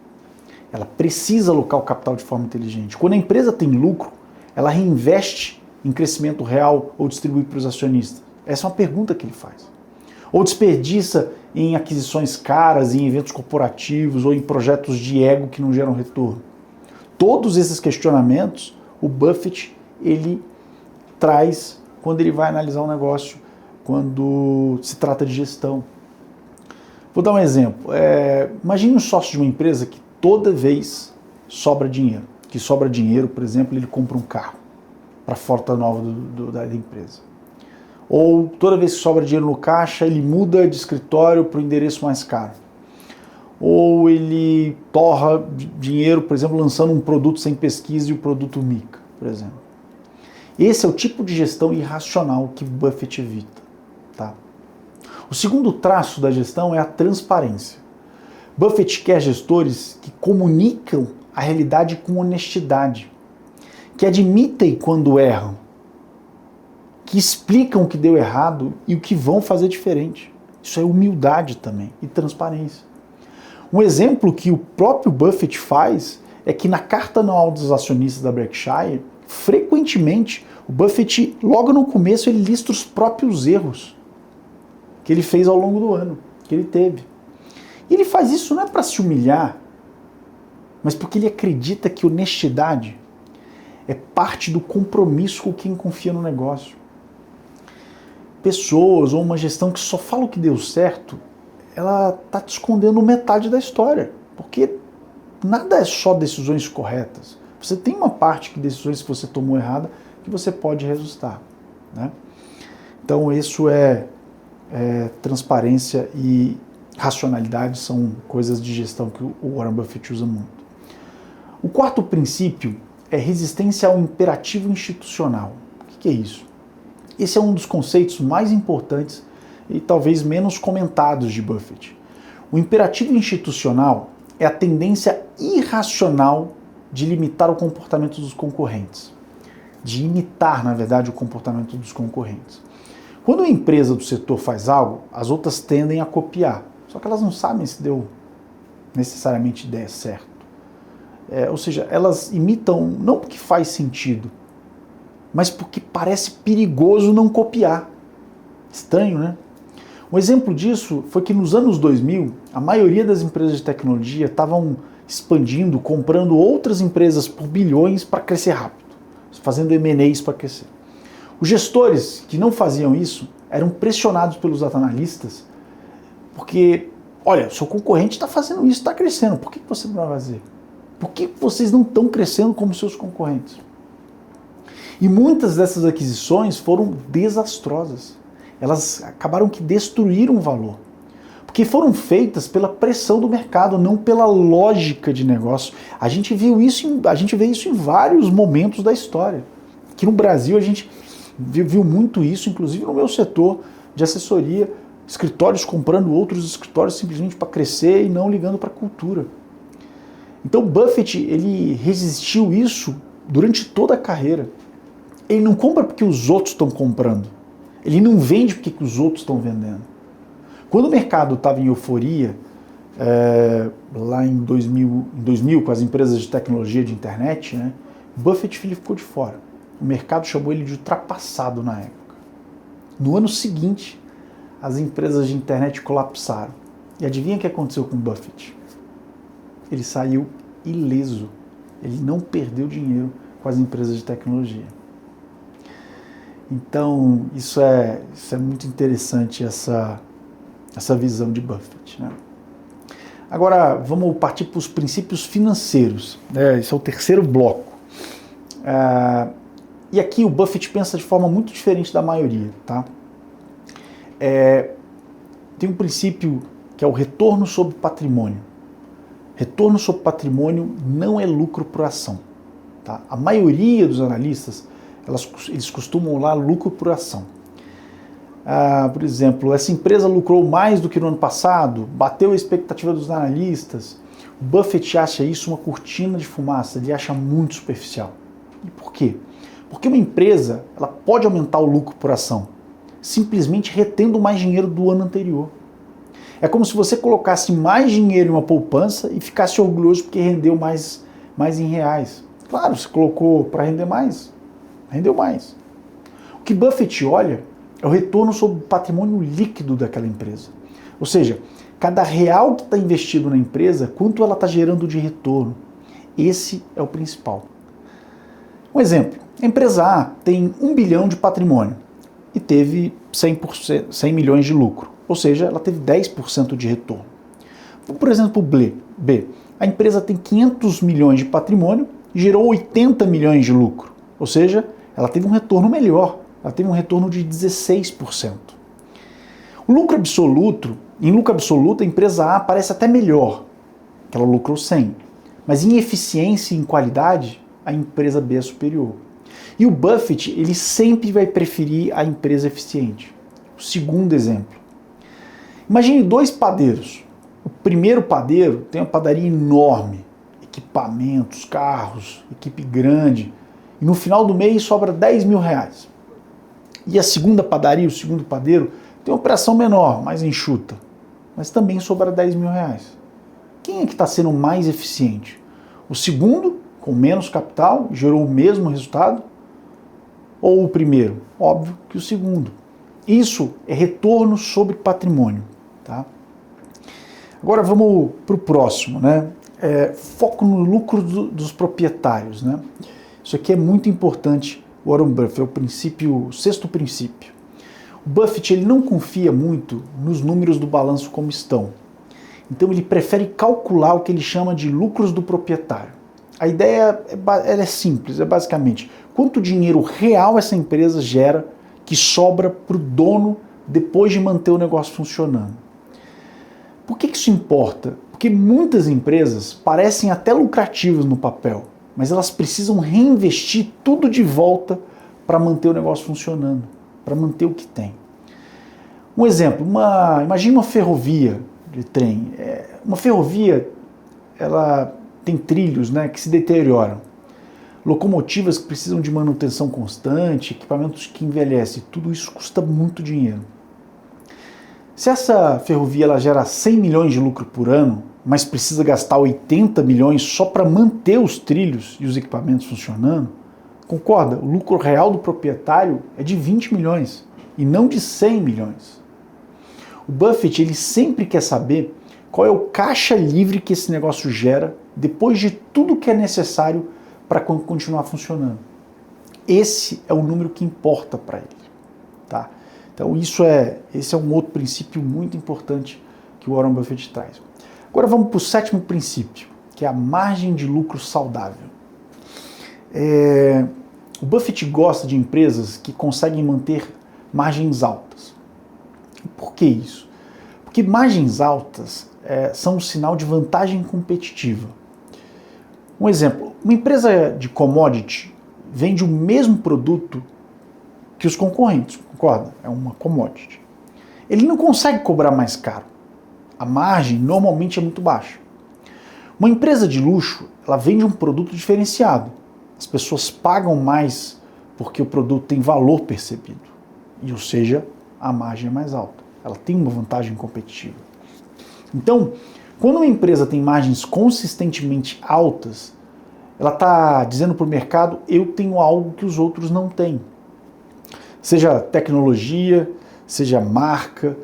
Ela precisa alocar o capital de forma inteligente. Quando a empresa tem lucro, ela reinveste em crescimento real ou distribui para os acionistas? Essa é uma pergunta que ele faz. Ou desperdiça em aquisições caras, em eventos corporativos ou em projetos de ego que não geram retorno? Todos esses questionamentos o Buffett ele traz quando ele vai analisar um negócio, quando se trata de gestão. Vou dar um exemplo. Imagine um sócio de uma empresa que toda vez sobra dinheiro. Que sobra dinheiro, por exemplo, ele compra um carro para a frota nova da empresa. Ou toda vez que sobra dinheiro no caixa, ele muda de escritório para o endereço mais caro. Ou ele torra dinheiro, por exemplo, lançando um produto sem pesquisa e o produto mica, por exemplo. Esse é o tipo de gestão irracional que Buffett evita. Tá? O segundo traço da gestão é a transparência. Buffett quer gestores que comunicam a realidade com honestidade, que admitem quando erram, que explicam o que deu errado e o que vão fazer diferente. Isso é humildade também e transparência. Um exemplo que o próprio Buffett faz é que na carta anual dos acionistas da Berkshire, frequentemente o Buffett, logo no começo, ele lista os próprios erros que ele fez ao longo do ano, que ele teve. E ele faz isso não é para se humilhar, mas porque ele acredita que honestidade é parte do compromisso com quem confia no negócio. Pessoas ou uma gestão que só fala o que deu certo, ela está te escondendo metade da história, porque nada é só decisões corretas. Você tem uma parte que decisões que você tomou errada que você pode reajustar. Né? Então isso transparência e racionalidade são coisas de gestão que o Warren Buffett usa muito. O quarto princípio é resistência ao imperativo institucional. O que é isso? Esse é um dos conceitos mais importantes e talvez menos comentados de Buffett. O imperativo institucional é a tendência irracional de limitar o comportamento dos concorrentes, de imitar, na verdade, o comportamento dos concorrentes. Quando uma empresa do setor faz algo, as outras tendem a copiar, só que elas não sabem se deu necessariamente ideia certa. Ou seja, elas imitam não porque faz sentido, mas porque parece perigoso não copiar. Estranho, né? Um exemplo disso foi que nos anos 2000, a maioria das empresas de tecnologia estavam expandindo, comprando outras empresas por bilhões para crescer rápido, fazendo M&As para crescer. Os gestores que não faziam isso eram pressionados pelos analistas porque, olha, seu concorrente está fazendo isso, está crescendo, por que você não vai fazer? Por que vocês não estão crescendo como seus concorrentes? E muitas dessas aquisições foram desastrosas. Elas acabaram que destruíram o valor. Porque foram feitas pela pressão do mercado, não pela lógica de negócio. A gente vê isso em vários momentos da história. Aqui no Brasil a gente viu muito isso, inclusive no meu setor de assessoria, escritórios comprando outros escritórios simplesmente para crescer e não ligando para a cultura. Então Buffett, ele resistiu isso durante toda a carreira. Ele não compra porque os outros estão comprando. Ele não vende porque os outros estão vendendo. Quando o mercado estava em euforia, lá em 2000, com as empresas de tecnologia de internet, né, Buffett ficou de fora. O mercado chamou ele de ultrapassado na época. No ano seguinte, as empresas de internet colapsaram. E adivinha o que aconteceu com Buffett? Ele saiu ileso. Ele não perdeu dinheiro com as empresas de tecnologia. Então, isso é muito interessante, essa visão de Buffett, né? Agora, vamos partir para os princípios financeiros, né? Esse é o terceiro bloco. E aqui o Buffett pensa de forma muito diferente da maioria, tá? Tem um princípio que é o retorno sobre patrimônio. Retorno sobre patrimônio não é lucro por ação, tá? A maioria dos analistas, eles costumam lá lucro por ação. Por exemplo, essa empresa lucrou mais do que no ano passado, bateu a expectativa dos analistas. O Buffett acha isso uma cortina de fumaça, ele acha muito superficial. E por quê? Porque uma empresa, ela pode aumentar o lucro por ação, simplesmente retendo mais dinheiro do ano anterior. É como se você colocasse mais dinheiro em uma poupança e ficasse orgulhoso porque rendeu mais em reais. Claro, você colocou para render mais, rendeu mais. O que Buffett olha é o retorno sobre o patrimônio líquido daquela empresa. Ou seja, cada real que está investido na empresa, quanto ela está gerando de retorno. Esse é o principal. Um exemplo, a empresa A tem 1 bilhão de patrimônio e teve 100 milhões de lucro. Ou seja, ela teve 10% de retorno. Por exemplo, B, a empresa tem 500 milhões de patrimônio e gerou 80 milhões de lucro. Ou seja, ela teve um retorno melhor. Ela teve um retorno de 16%. Em lucro absoluto, a empresa A parece até melhor, que ela lucrou 100. Mas em eficiência e em qualidade, a empresa B é superior. E o Buffett, ele sempre vai preferir a empresa eficiente. O segundo exemplo. Imagine 2 padeiros. O primeiro padeiro tem uma padaria enorme, equipamentos, carros, equipe grande, e no final do mês sobra 10 mil reais. E a segunda padaria, o segundo padeiro, tem uma operação menor, mais enxuta, mas também sobra 10 mil reais. Quem é que está sendo mais eficiente? O segundo, com menos capital, gerou o mesmo resultado? Ou o primeiro? Óbvio que o segundo. Isso é retorno sobre patrimônio. Tá? Agora vamos para o próximo, né? Foco no lucro dos proprietários, né? Isso aqui é muito importante. Warren Buffett é o sexto princípio. O Buffett ele não confia muito nos números do balanço como estão. Então ele prefere calcular o que ele chama de lucros do proprietário. A ideia é simples, é basicamente quanto dinheiro real essa empresa gera que sobra para o dono depois de manter o negócio funcionando. Por que isso importa? Porque muitas empresas parecem até lucrativas no papel, mas elas precisam reinvestir tudo de volta para manter o negócio funcionando, para manter o que tem. Um exemplo, imagine uma ferrovia de trem. Uma ferrovia, ela tem trilhos, né, que se deterioram. Locomotivas que precisam de manutenção constante, equipamentos que envelhecem, tudo isso custa muito dinheiro. Se essa ferrovia ela gera 100 milhões de lucro por ano, mas precisa gastar 80 milhões só para manter os trilhos e os equipamentos funcionando, concorda? O lucro real do proprietário é de 20 milhões e não de 100 milhões. O Buffett ele sempre quer saber qual é o caixa livre que esse negócio gera depois de tudo que é necessário para continuar funcionando. Esse é o número que importa para ele. Tá? Então esse é um outro princípio muito importante que o Warren Buffett traz. Agora vamos para o sétimo princípio, que é a margem de lucro saudável. O Buffett gosta de empresas que conseguem manter margens altas. Por que isso? Porque margens altas são um sinal de vantagem competitiva. Um exemplo, uma empresa de commodity vende o mesmo produto que os concorrentes, concorda? É uma commodity. Ele não consegue cobrar mais caro. A margem normalmente é muito baixa. Uma empresa de luxo, ela vende um produto diferenciado. As pessoas pagam mais porque o produto tem valor percebido. E, ou seja, a margem é mais alta. Ela tem uma vantagem competitiva. Então, quando uma empresa tem margens consistentemente altas, ela está dizendo para o mercado, eu tenho algo que os outros não têm. Seja tecnologia, seja marca,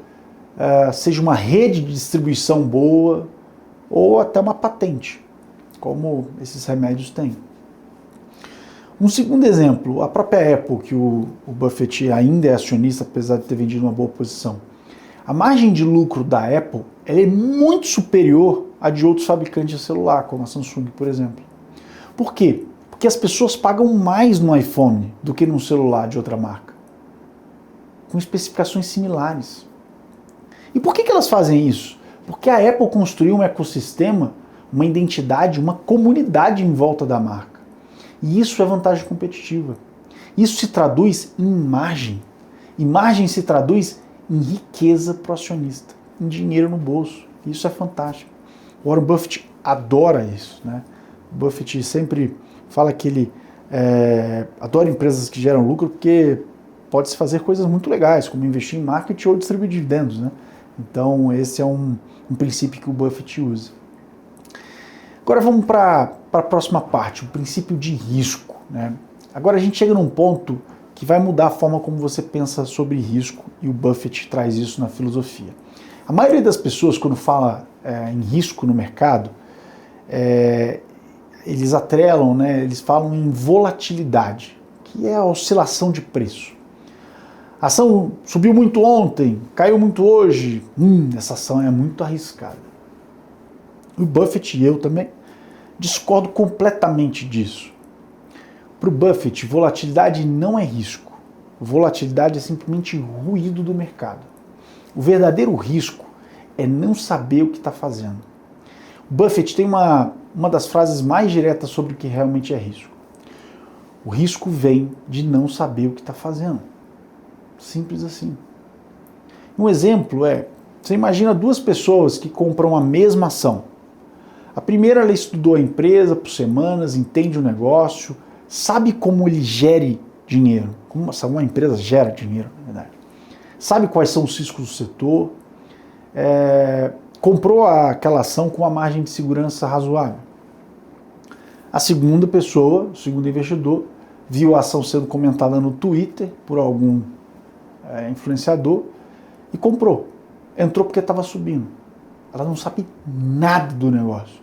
seja uma rede de distribuição boa ou até uma patente. como esses remédios têm. Um segundo exemplo, a própria Apple, que o Buffett ainda é acionista, apesar de ter vendido uma boa posição. A margem de lucro da Apple ela é muito superior à de outros fabricantes de celular, como a Samsung, por exemplo. Por quê? Porque as pessoas pagam mais no iPhone do que num celular de outra marca, com especificações similares. E por que elas fazem isso? Porque a Apple construiu um ecossistema, uma identidade, uma comunidade em volta da marca. E isso é vantagem competitiva. Isso se traduz em margem. E margem se traduz em riqueza para o acionista, em dinheiro no bolso. Isso é fantástico. O Warren Buffett adora isso, né? O Buffett sempre fala que ele adora empresas que geram lucro porque pode-se fazer coisas muito legais, como investir em marketing ou distribuir dividendos, né? Então esse é um princípio que o Buffett usa. Agora vamos para a próxima parte, o princípio de risco, né? Agora a gente chega num ponto que vai mudar a forma como você pensa sobre risco, e o Buffett traz isso na filosofia. A maioria das pessoas, quando fala em risco no mercado, eles atrelam, né, eles falam em volatilidade, que é a oscilação de preço. A ação subiu muito ontem, caiu muito hoje, essa ação é muito arriscada. O Buffett e eu também discordo completamente disso. Para o Buffett, volatilidade não é risco. Volatilidade é simplesmente ruído do mercado. O verdadeiro risco é não saber o que está fazendo. O Buffett tem uma das frases mais diretas sobre o que realmente é risco. O risco vem de não saber o que está fazendo. Simples assim. Um exemplo você imagina duas pessoas que compram a mesma ação. A primeira, ela estudou a empresa por semanas, entende o negócio, sabe como ele gere dinheiro, como uma empresa gera dinheiro, na verdade. Sabe quais são os riscos do setor, comprou aquela ação com uma margem de segurança razoável. A segunda pessoa, o segundo investidor, viu a ação sendo comentada no Twitter por algum influenciador e comprou. Entrou porque estava subindo. Ela não sabe nada do negócio.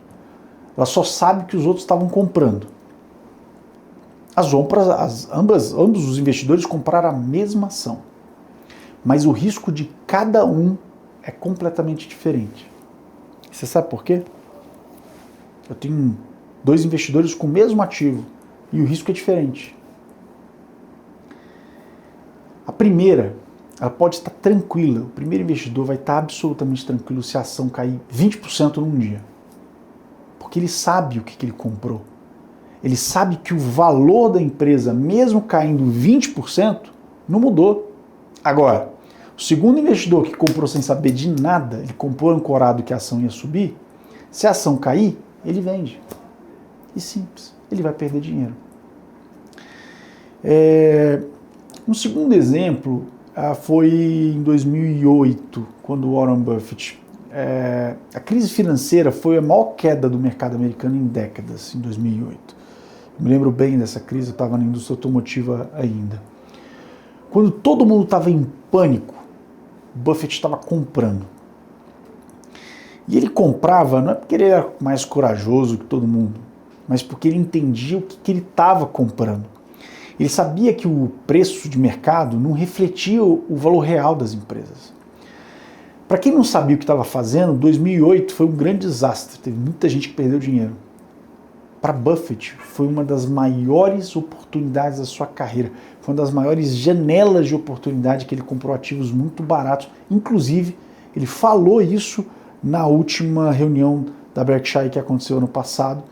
Ela só sabe que os outros estavam comprando. Ambos os investidores compraram a mesma ação. Mas o risco de cada um é completamente diferente. Você sabe por quê? Eu tenho dois investidores com o mesmo ativo e o risco é diferente. A primeira, ela pode estar tranquila. O primeiro investidor vai estar absolutamente tranquilo se a ação cair 20% num dia. Porque ele sabe o que ele comprou. Ele sabe que o valor da empresa, mesmo caindo 20%, não mudou. Agora, o segundo investidor que comprou sem saber de nada, ele comprou ancorado que a ação ia subir, se a ação cair, ele vende. E simples, ele vai perder dinheiro. Um segundo exemplo foi em 2008, quando Warren Buffett... a crise financeira foi a maior queda do mercado americano em décadas, em 2008. Eu me lembro bem dessa crise, eu estava na indústria automotiva ainda. Quando todo mundo estava em pânico, Buffett estava comprando. E ele comprava, não é porque ele era mais corajoso que todo mundo, mas porque ele entendia o que ele estava comprando. Ele sabia que o preço de mercado não refletia o valor real das empresas. Para quem não sabia o que estava fazendo, 2008 foi um grande desastre, teve muita gente que perdeu dinheiro. Para Buffett, foi uma das maiores oportunidades da sua carreira, foi uma das maiores janelas de oportunidade que ele comprou ativos muito baratos. Inclusive, ele falou isso na última reunião da Berkshire que aconteceu ano passado,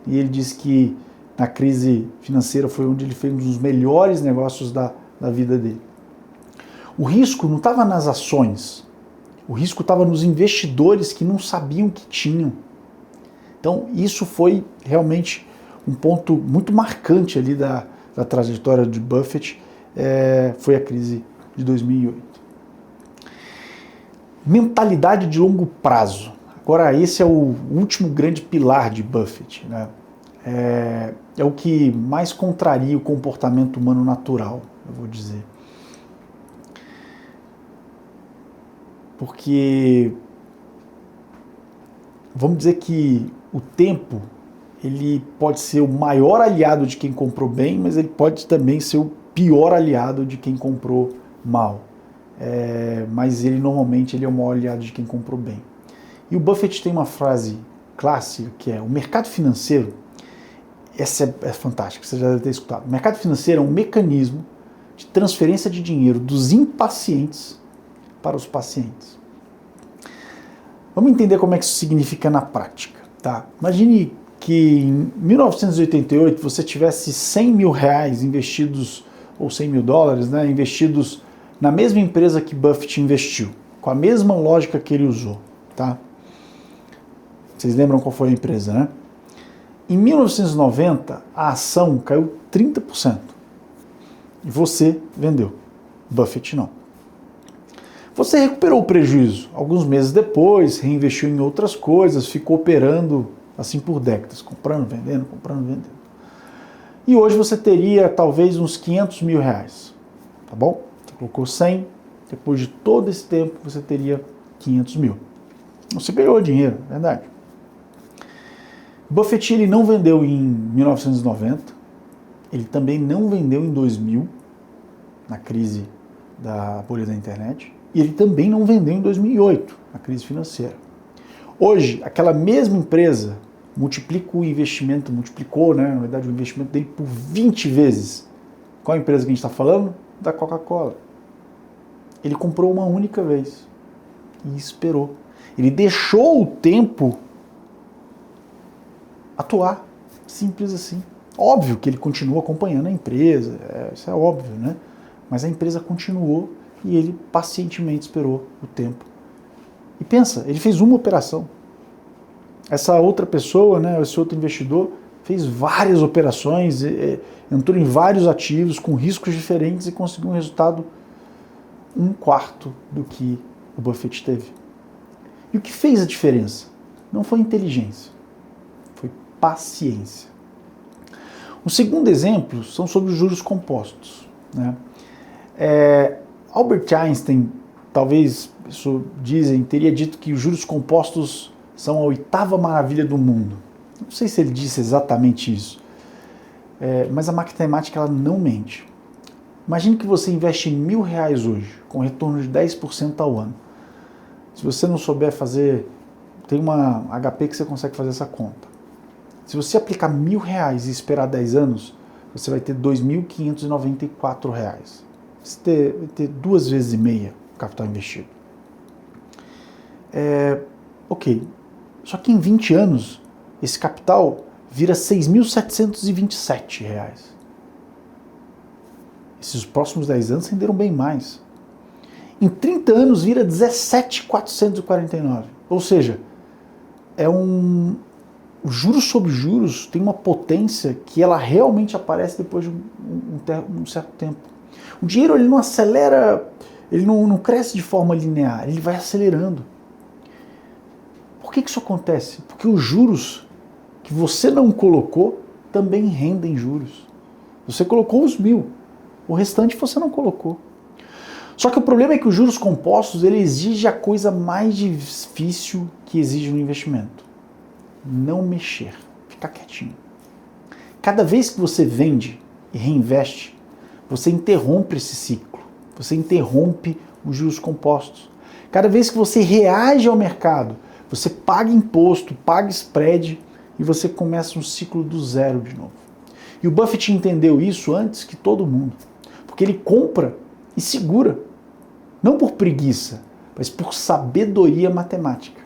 e ele disse que na crise financeira foi onde ele fez um dos melhores negócios da vida dele. O risco não estava nas ações, o risco estava nos investidores que não sabiam que tinham. Então isso foi realmente um ponto muito marcante ali da trajetória de Buffett, foi a crise de 2008. Mentalidade de longo prazo. Agora esse é o último grande pilar de Buffett, né? É o que mais contraria o comportamento humano natural, eu vou dizer. Porque vamos dizer que o tempo ele pode ser o maior aliado de quem comprou bem, mas ele pode também ser o pior aliado de quem comprou mal. Mas ele normalmente é o maior aliado de quem comprou bem. E o Buffett tem uma frase clássica que é: o mercado financeiro, essa é fantástica, você já deve ter escutado. O mercado financeiro é um mecanismo de transferência de dinheiro dos impacientes para os pacientes. Vamos entender como é que isso significa na prática, tá? Imagine que em 1988 você tivesse 100 mil reais investidos, ou 100 mil dólares, né, investidos na mesma empresa que Buffett investiu, com a mesma lógica que ele usou, tá? Vocês lembram qual foi a empresa, né? Em 1990, a ação caiu 30%. E você vendeu. Buffett não. Você recuperou o prejuízo. Alguns meses depois, reinvestiu em outras coisas, ficou operando assim por décadas, comprando, vendendo, comprando, vendendo. E hoje você teria talvez uns 500 mil reais, tá bom? Você colocou 100, depois de todo esse tempo você teria 500 mil. Você ganhou dinheiro, é verdade. Buffett ele não vendeu em 1990, ele também não vendeu em 2000, na crise da bolha da internet, e ele também não vendeu em 2008, na crise financeira. Hoje, aquela mesma empresa multiplicou, né, na verdade, o investimento dele por 20 vezes. Qual a empresa que a gente está falando? Da Coca-Cola. Ele comprou uma única vez e esperou. Ele deixou o tempo atuar, simples assim. Óbvio que ele continuou acompanhando a empresa, isso é óbvio, né? Mas a empresa continuou e ele pacientemente esperou o tempo. E pensa, ele fez uma operação. Essa outra pessoa, né, esse outro investidor, fez várias operações, entrou em vários ativos com riscos diferentes e conseguiu um resultado 1/4 do que o Buffett teve. E o que fez a diferença? Não foi inteligência, foi paciência. O segundo exemplo são sobre os juros compostos, né? Albert Einstein, talvez, isso dizem, teria dito que os juros compostos são a 8ª maravilha do mundo. Não sei se ele disse exatamente isso, mas a matemática ela não mente. Imagine que você investe R$1.000 hoje, com retorno de 10% ao ano. Se você não souber fazer, tem uma HP que você consegue fazer essa conta. Se você aplicar R$1.000 e esperar 10 anos, você vai ter R$2.594. Você vai ter 2,5 vezes o capital investido. Ok. Só que em 20 anos, esse capital vira R$6.727. Esses próximos 10 anos renderam bem mais. Em 30 anos vira R$17.449. Ou seja, o juros sobre juros tem uma potência que ela realmente aparece depois de um certo tempo. O dinheiro ele não acelera, ele não cresce de forma linear, ele vai acelerando. Por que isso acontece? Porque os juros que você não colocou também rendem juros. Você colocou os 1.000, o restante você não colocou. Só que o problema é que os juros compostos ele exige a coisa mais difícil que exige no investimento. Não mexer, ficar quietinho. Cada vez que você vende e reinveste, você interrompe esse ciclo, você interrompe os juros compostos. Cada vez que você reage ao mercado, você paga imposto, paga spread e você começa um ciclo do zero de novo. E o Buffett entendeu isso antes que todo mundo, porque ele compra e segura, não por preguiça, mas por sabedoria matemática.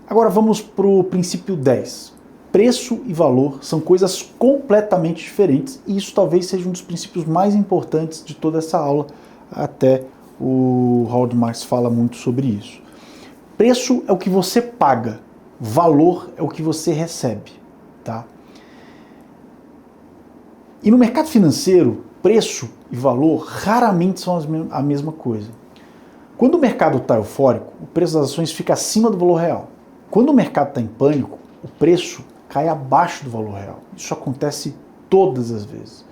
Agora vamos para o princípio 10. Preço e valor são coisas completamente diferentes e isso talvez seja um dos princípios mais importantes de toda essa aula. Até o Howard Marks fala muito sobre isso. Preço é o que você paga, valor é o que você recebe, tá? E no mercado financeiro, preço e valor raramente são a mesma coisa. Quando o mercado está eufórico, o preço das ações fica acima do valor real. Quando o mercado está em pânico, o preço cai abaixo do valor real. Isso acontece todas as vezes.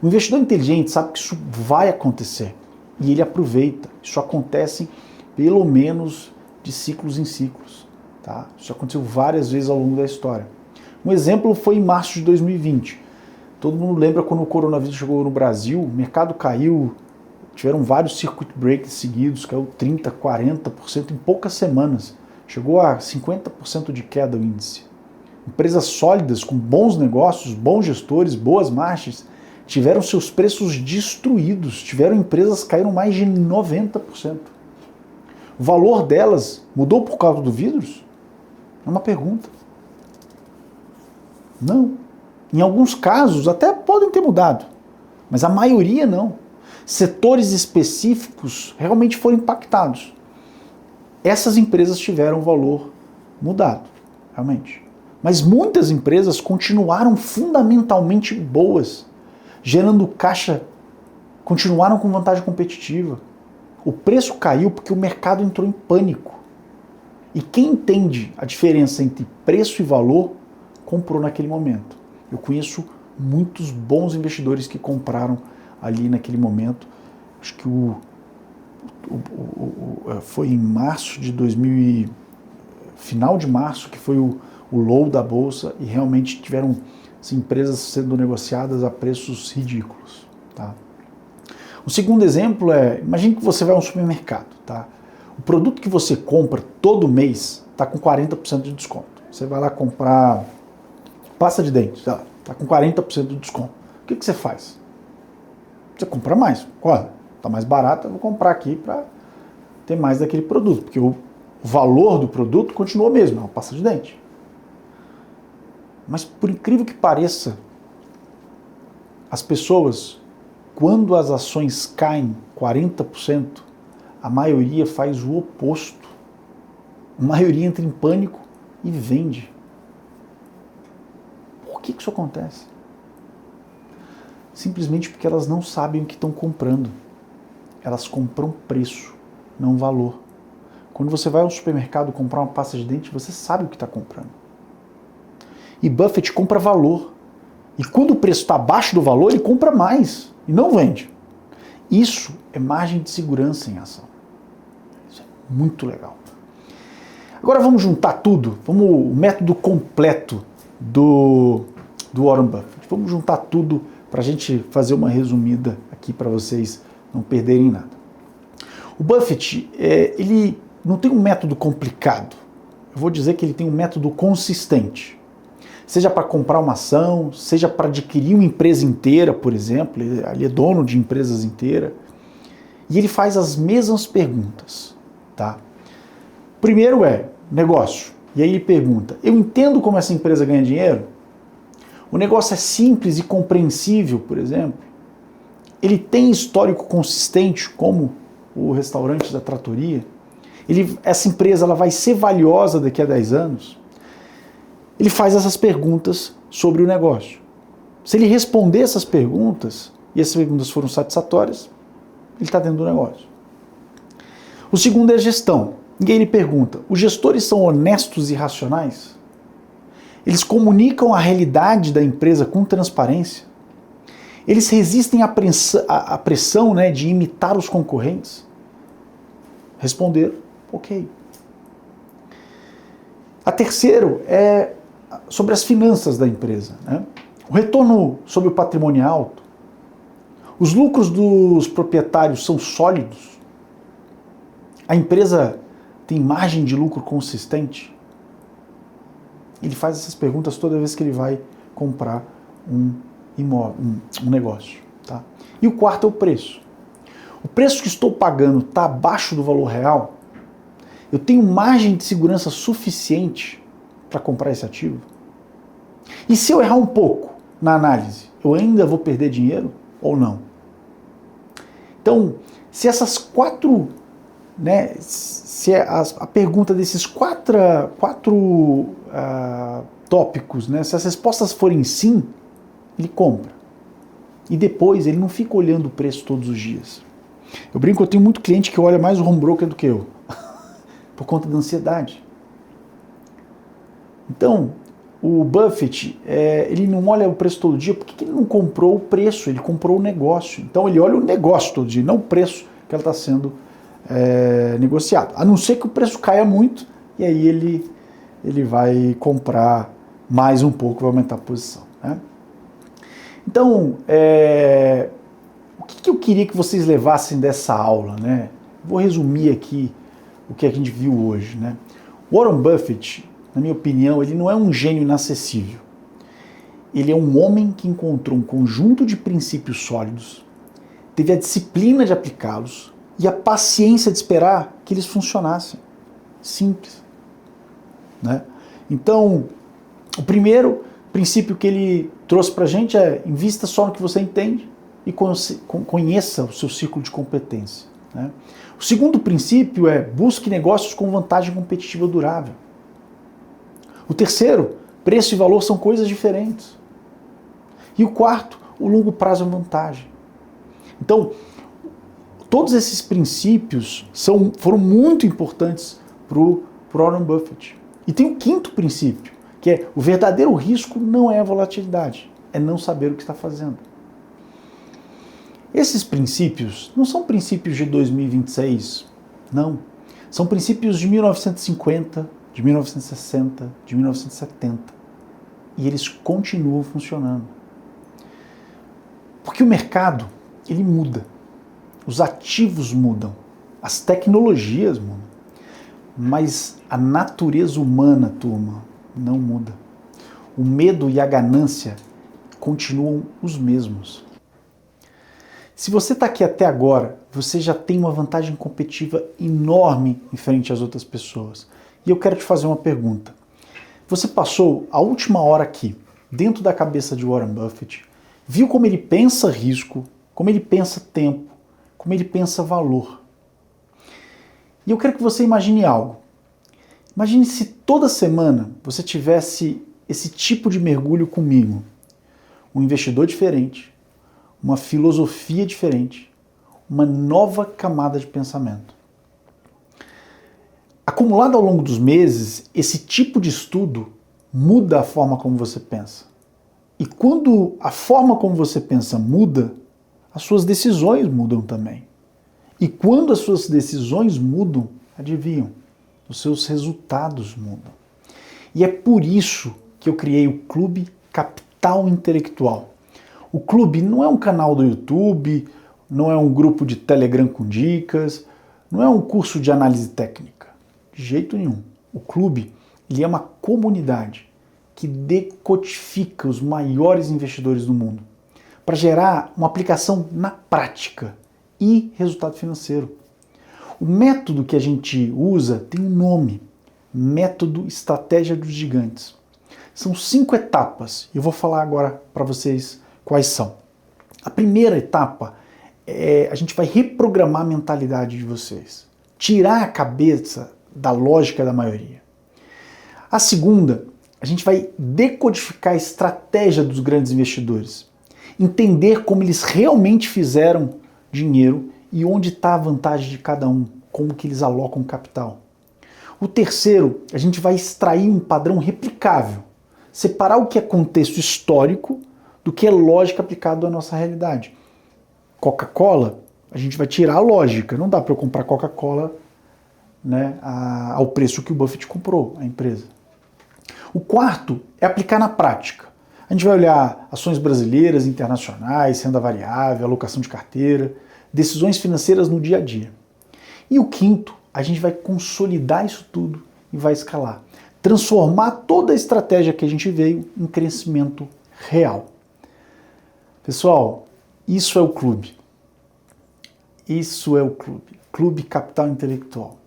O investidor inteligente sabe que isso vai acontecer e ele aproveita. Isso acontece pelo menos de ciclos em ciclos. Tá? Isso aconteceu várias vezes ao longo da história. Um exemplo foi em março de 2020. Todo mundo lembra quando o coronavírus chegou no Brasil, o mercado caiu, tiveram vários circuit breaks seguidos, caiu 30%, 40% em poucas semanas. Chegou a 50% de queda o índice. Empresas sólidas, com bons negócios, bons gestores, boas margens, tiveram seus preços destruídos, tiveram empresas que caíram mais de 90%. O valor delas mudou por causa do vírus? É uma pergunta. Não. Em alguns casos até podem ter mudado, mas a maioria não. Setores específicos realmente foram impactados. Essas empresas tiveram o valor mudado, realmente. Mas muitas empresas continuaram fundamentalmente boas, gerando caixa, continuaram com vantagem competitiva. O preço caiu porque o mercado entrou em pânico. E quem entende a diferença entre preço e valor, comprou naquele momento. Eu conheço muitos bons investidores que compraram ali naquele momento. Acho que foi em março de 2000, final de março, que foi o low da bolsa, e realmente tiveram assim, empresas sendo negociadas a preços ridículos. Tá? O segundo exemplo é, imagine que você vai a um supermercado. Tá? O produto que você compra todo mês está com 40% de desconto. Você vai lá comprar pasta de dente, está com 40% de desconto. O que você faz? Você compra mais. Olha, está mais barato, eu vou comprar aqui para ter mais daquele produto, porque o valor do produto continua o mesmo, é uma pasta de dente. Mas por incrível que pareça, as pessoas, quando as ações caem 40%, a maioria faz o oposto. A maioria entra em pânico e vende. Por que isso acontece? Simplesmente porque elas não sabem o que estão comprando. Elas compram preço, não valor. Quando você vai ao supermercado comprar uma pasta de dente, você sabe o que está comprando. E Buffett compra valor. E quando o preço está abaixo do valor, ele compra mais e não vende. Isso é margem de segurança em ação. Isso é muito legal. Agora vamos juntar tudo. O método completo do Warren Buffett. Vamos juntar tudo para a gente fazer uma resumida aqui para vocês não perderem nada. O Buffett, ele não tem um método complicado. Eu vou dizer que ele tem um método consistente. Seja para comprar uma ação, seja para adquirir uma empresa inteira, por exemplo. Ele é dono de empresas inteiras. E ele faz as mesmas perguntas. Tá? Primeiro é negócio. E aí ele pergunta, eu entendo como essa empresa ganha dinheiro? O negócio é simples e compreensível, por exemplo? Ele tem histórico consistente, como o restaurante da Trattoria? Essa empresa ela vai ser valiosa daqui a 10 anos? Ele faz essas perguntas sobre o negócio. Se ele responder essas perguntas, e essas perguntas foram satisfatórias, ele está dentro do negócio. O segundo é a gestão. E aí ele pergunta, os gestores são honestos e racionais? Eles comunicam a realidade da empresa com transparência? Eles resistem à pressão, né, de imitar os concorrentes? Responderam, ok. A terceiro é sobre as finanças da empresa. Né? O retorno sobre o patrimônio é alto? Os lucros dos proprietários são sólidos? A empresa tem margem de lucro consistente? Ele faz essas perguntas toda vez que ele vai comprar um imóvel, um negócio. Tá? E o quarto é o preço. O preço que estou pagando está abaixo do valor real? Eu tenho margem de segurança suficiente para comprar esse ativo? E se eu errar um pouco na análise, eu ainda vou perder dinheiro ou não? Então, se essas quatro, né, se a pergunta desses quatro tópicos, né, se as respostas forem sim, ele compra. E depois ele não fica olhando o preço todos os dias. Eu brinco, eu tenho muito cliente que olha mais o home broker do que eu, por conta da ansiedade. Então, o Buffett, ele não olha o preço todo dia, por que ele não comprou o preço? Ele comprou o negócio. Então ele olha o negócio todo dia, não o preço que ela está sendo negociado. A não ser que o preço caia muito, e aí ele vai comprar mais um pouco vai aumentar a posição, né? Então, o que eu queria que vocês levassem dessa aula, né? Vou resumir aqui o que a gente viu hoje, né? Warren Buffett, na minha opinião, ele não é um gênio inacessível. Ele é um homem que encontrou um conjunto de princípios sólidos, teve a disciplina de aplicá-los e a paciência de esperar que eles funcionassem. Simples, né? Então, o primeiro princípio que ele trouxe para a gente é: invista só no que você entende e conheça o seu ciclo de competência, né? O segundo princípio é: busque negócios com vantagem competitiva durável. O terceiro, preço e valor são coisas diferentes. E o quarto, o longo prazo é vantagem. Então, todos esses princípios foram muito importantes para o Warren Buffett. E tem o quinto princípio, que é: o verdadeiro risco não é a volatilidade, é não saber o que está fazendo. Esses princípios não são princípios de 2026, não. São princípios de 1950, de 1960, de 1970. E eles continuam funcionando. Porque o mercado, ele muda. Os ativos mudam. As tecnologias mudam. Mas a natureza humana, turma, não muda. O medo e a ganância continuam os mesmos. Se você está aqui até agora, você já tem uma vantagem competitiva enorme em frente às outras pessoas. E eu quero te fazer uma pergunta. Você passou a última hora aqui, dentro da cabeça de Warren Buffett, viu como ele pensa risco, como ele pensa tempo, como ele pensa valor. E eu quero que você imagine algo. Imagine se toda semana você tivesse esse tipo de mergulho comigo. Um investidor diferente, uma filosofia diferente, uma nova camada de pensamento. Acumulado ao longo dos meses, esse tipo de estudo muda a forma como você pensa. E quando a forma como você pensa muda, as suas decisões mudam também. E quando as suas decisões mudam, adivinham, os seus resultados mudam. E é por isso que eu criei o Clube Capital Intelectual. O clube não é um canal do YouTube, não é um grupo de Telegram com dicas, não é um curso de análise técnica. De jeito nenhum. O clube, ele é uma comunidade que decodifica os maiores investidores do mundo para gerar uma aplicação na prática e resultado financeiro. O método que a gente usa tem um nome: Método Estratégia dos Gigantes. São 5 etapas e eu vou falar agora para vocês quais são. A primeira etapa é: a gente vai reprogramar a mentalidade de vocês, tirar a cabeça da lógica da maioria. A segunda, a gente vai decodificar a estratégia dos grandes investidores, entender como eles realmente fizeram dinheiro e onde está a vantagem de cada um, como que eles alocam capital. O terceiro, a gente vai extrair um padrão replicável, separar o que é contexto histórico do que é lógica aplicada à nossa realidade. Coca-Cola, a gente vai tirar a lógica. Não dá para eu comprar Coca-Cola, né, ao preço que o Buffett comprou a empresa. O quarto é aplicar na prática. A gente vai olhar ações brasileiras, internacionais, renda variável, alocação de carteira, decisões financeiras no dia a dia. E o quinto, a gente vai consolidar isso tudo e vai escalar. Transformar toda a estratégia que a gente veio em crescimento real. Pessoal, isso é o clube. Isso é o clube. Clube Capital Intelectual.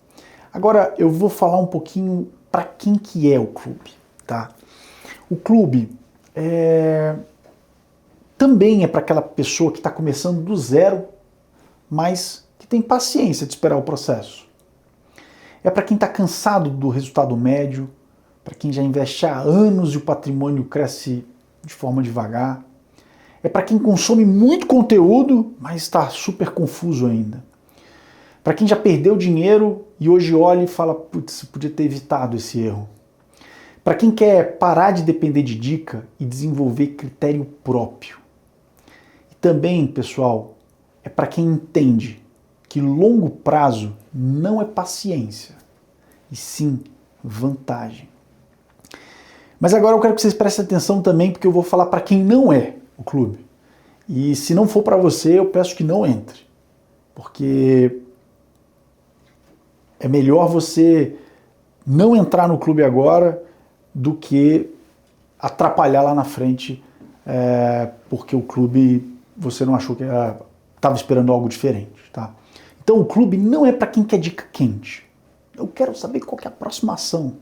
Agora eu vou falar um pouquinho para quem que é o clube, tá? O clube também é para aquela pessoa que está começando do zero, mas que tem paciência de esperar o processo. É para quem está cansado do resultado médio, para quem já investe há anos e o patrimônio cresce de forma devagar. É para quem consome muito conteúdo, mas está super confuso ainda. Para quem já perdeu dinheiro e hoje olha e fala: putz, podia ter evitado esse erro. Para quem quer parar de depender de dica e desenvolver critério próprio. E também, pessoal, é para quem entende que longo prazo não é paciência, e sim vantagem. Mas agora eu quero que vocês prestem atenção também, porque eu vou falar para quem não é o clube. E se não for para você, eu peço que não entre. Porque é melhor você não entrar no clube agora do que atrapalhar lá na frente, porque o clube você não achou que estava esperando algo diferente, tá? Então o clube não é para quem quer dica quente. Eu quero saber qual que é a próxima ação.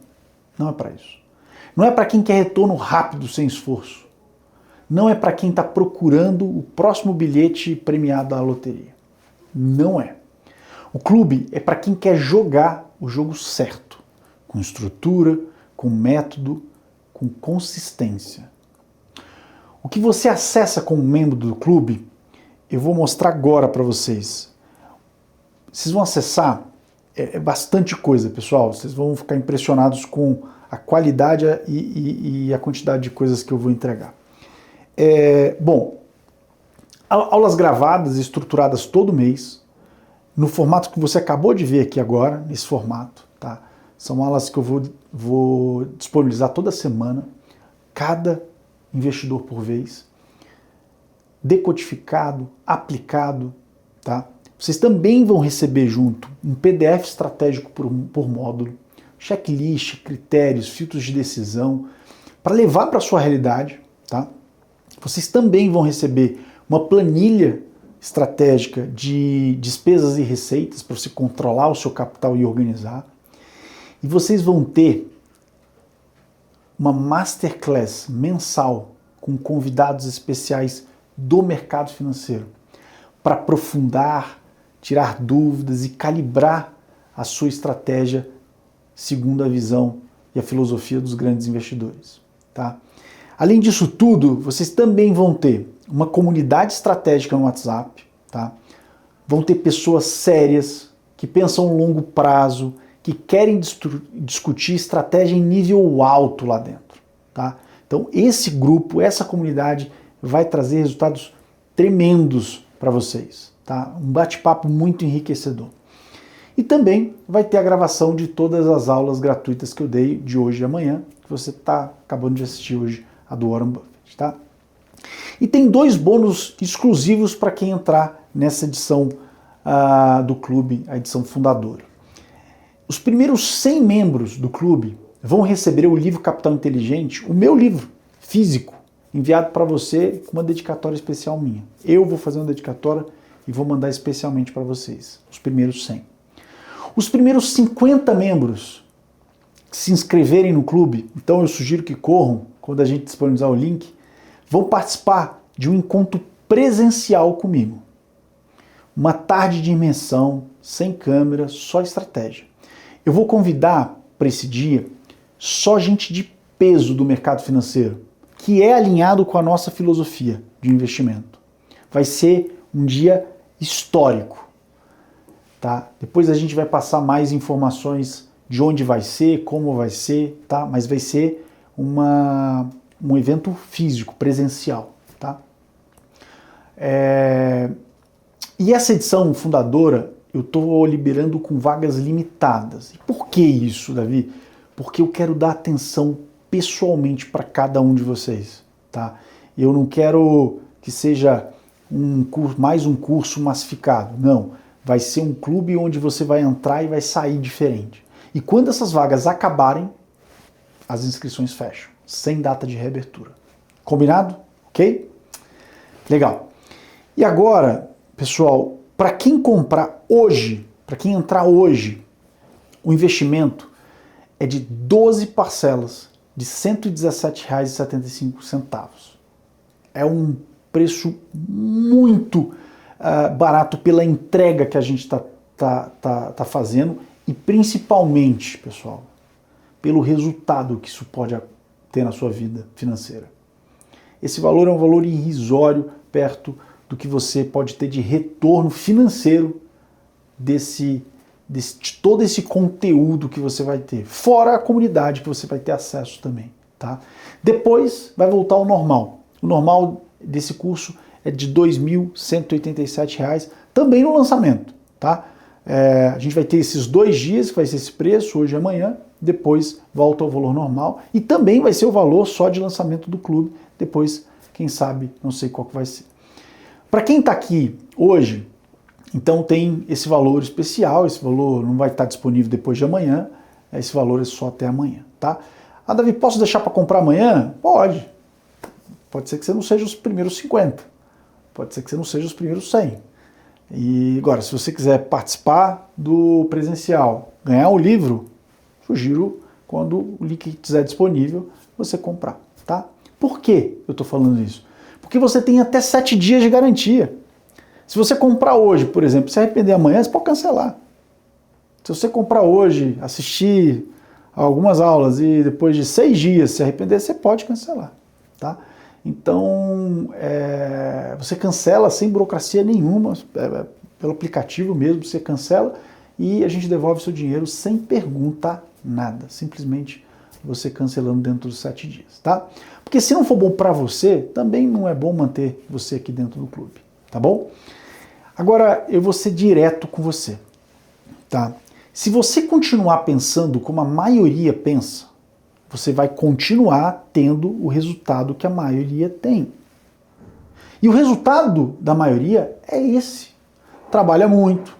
Não é para isso. Não é para quem quer retorno rápido, sem esforço. Não é para quem está procurando o próximo bilhete premiado da loteria. Não é. O clube é para quem quer jogar o jogo certo, com estrutura, com método, com consistência. O que você acessa como membro do clube, eu vou mostrar agora para vocês. Vocês vão acessar bastante coisa, pessoal. Vocês vão ficar impressionados com a qualidade e a quantidade de coisas que eu vou entregar. Bom, aulas gravadas e estruturadas todo mês, no formato que você acabou de ver aqui agora, nesse formato, tá? São aulas que eu vou disponibilizar toda semana, cada investidor por vez, decodificado, aplicado, tá? Vocês também vão receber junto um PDF estratégico por módulo, checklist, critérios, filtros de decisão, para levar para a sua realidade, tá? Vocês também vão receber uma planilha estratégica de despesas e receitas para você controlar o seu capital e organizar. E vocês vão ter uma masterclass mensal com convidados especiais do mercado financeiro para aprofundar, tirar dúvidas e calibrar a sua estratégia segundo a visão e a filosofia dos grandes investidores, tá? Além disso tudo, vocês também vão ter uma comunidade estratégica no WhatsApp, tá? Vão ter pessoas sérias que pensam a longo prazo, que querem discutir estratégia em nível alto lá dentro, tá? Então esse grupo, essa comunidade vai trazer resultados tremendos para vocês, tá? Um bate-papo muito enriquecedor. E também vai ter a gravação de todas as aulas gratuitas que eu dei de hoje e amanhã, que você está acabando de assistir hoje, a do Warren Buffett, tá? E tem 2 bônus exclusivos para quem entrar nessa edição do clube, a edição fundadora. Os primeiros 100 membros do clube vão receber o livro Capital Inteligente, o meu livro físico, enviado para você com uma dedicatória especial minha. Eu vou fazer uma dedicatória e vou mandar especialmente para vocês, os primeiros 100. Os primeiros 50 membros que se inscreverem no clube, então eu sugiro que corram, quando a gente disponibilizar o link, vão participar de um encontro presencial comigo. Uma tarde de imersão, sem câmera, só estratégia. Eu vou convidar para esse dia só gente de peso do mercado financeiro, que é alinhado com a nossa filosofia de investimento. Vai ser um dia histórico, tá? Depois a gente vai passar mais informações de onde vai ser, como vai ser, tá? Mas vai ser um evento físico, presencial, tá? E essa edição fundadora eu estou liberando com vagas limitadas. E por que isso, Davi? Porque eu quero dar atenção pessoalmente para cada um de vocês, tá? Eu não quero que seja mais um curso massificado, não. Vai ser um clube onde você vai entrar e vai sair diferente. E quando essas vagas acabarem, as inscrições fecham, sem data de reabertura. Combinado? Ok? Legal. E agora, pessoal, para quem comprar hoje, para quem entrar hoje, o investimento é de 12 parcelas de R$ 117,75. É um preço muito barato pela entrega que a gente tá fazendo e principalmente, pessoal, pelo resultado que isso pode ter na sua vida financeira. Esse valor é um valor irrisório perto do que você pode ter de retorno financeiro de todo esse conteúdo que você vai ter, fora a comunidade que você vai ter acesso também, tá? Depois vai voltar ao normal. O normal desse curso é de R$ 2.187, também no lançamento, tá? A gente vai ter esses 2 dias, que vai ser esse preço, hoje e amanhã, depois volta ao valor normal, e também vai ser o valor só de lançamento do clube, depois, quem sabe, não sei qual que vai ser. Para quem está aqui hoje, então tem esse valor especial, esse valor não vai estar disponível depois de amanhã, esse valor é só até amanhã, tá? Ah, Davi, posso deixar para comprar amanhã? Pode. Pode ser que você não seja os primeiros 50, pode ser que você não seja os primeiros 100. E agora, se você quiser participar do presencial, ganhar o livro, sugiro, quando o link estiver disponível, você comprar, tá? Por que eu estou falando isso? Porque você tem até 7 dias de garantia. Se você comprar hoje, por exemplo, se arrepender amanhã, você pode cancelar. Se você comprar hoje, assistir algumas aulas e depois de 6 dias se arrepender, você pode cancelar, tá? Então, você cancela sem burocracia nenhuma, pelo aplicativo mesmo, você cancela e a gente devolve seu dinheiro sem perguntar nada, simplesmente você cancelando dentro dos 7 dias, tá? Porque se não for bom para você, também não é bom manter você aqui dentro do clube, tá bom? Agora, eu vou ser direto com você, tá? Se você continuar pensando como a maioria pensa, você vai continuar tendo o resultado que a maioria tem. E o resultado da maioria é esse. Trabalha muito,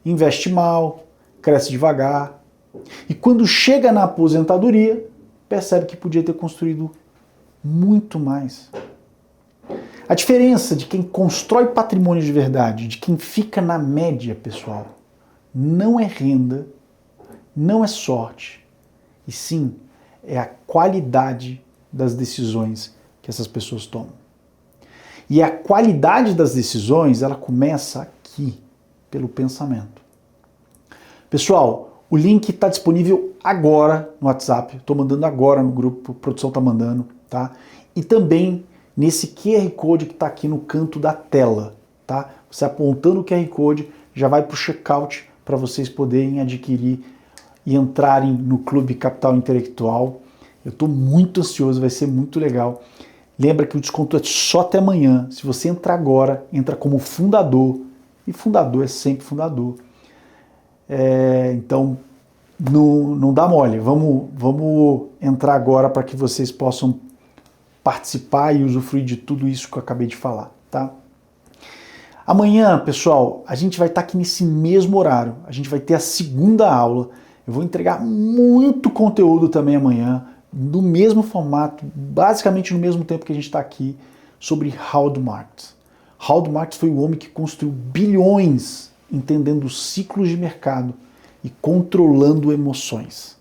investe mal, cresce devagar. E quando chega na aposentadoria, percebe que podia ter construído muito mais. A diferença de quem constrói patrimônio de verdade, de quem fica na média, pessoal, não é renda, não é sorte, e sim é a qualidade das decisões que essas pessoas tomam. E a qualidade das decisões, ela começa aqui, pelo pensamento. Pessoal, o link está disponível agora no WhatsApp, estou mandando agora no grupo, a produção está mandando, tá? E também nesse QR Code que está aqui no canto da tela, tá? Você apontando o QR Code, já vai para o checkout para vocês poderem adquirir e entrarem no Clube Capital Intelectual. Eu estou muito ansioso, vai ser muito legal. Lembra que o desconto é só até amanhã. Se você entrar agora, entra como fundador. E fundador é sempre fundador. Então, não dá mole. Vamos entrar agora para que vocês possam participar e usufruir de tudo isso que eu acabei de falar, tá? Amanhã, pessoal, a gente vai estar aqui nesse mesmo horário. A gente vai ter a segunda aula. Eu vou entregar muito conteúdo também amanhã, no mesmo formato, basicamente no mesmo tempo que a gente está aqui, sobre Howard Marks. Howard Marks foi o homem que construiu bilhões entendendo ciclos de mercado e controlando emoções.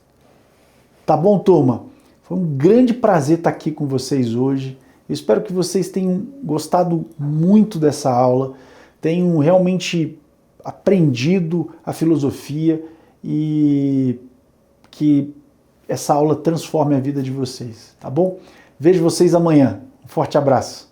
Tá bom, turma? Foi um grande prazer estar aqui com vocês hoje. Eu espero que vocês tenham gostado muito dessa aula, tenham realmente aprendido a filosofia e que essa aula transforme a vida de vocês, tá bom? Vejo vocês amanhã. Um forte abraço.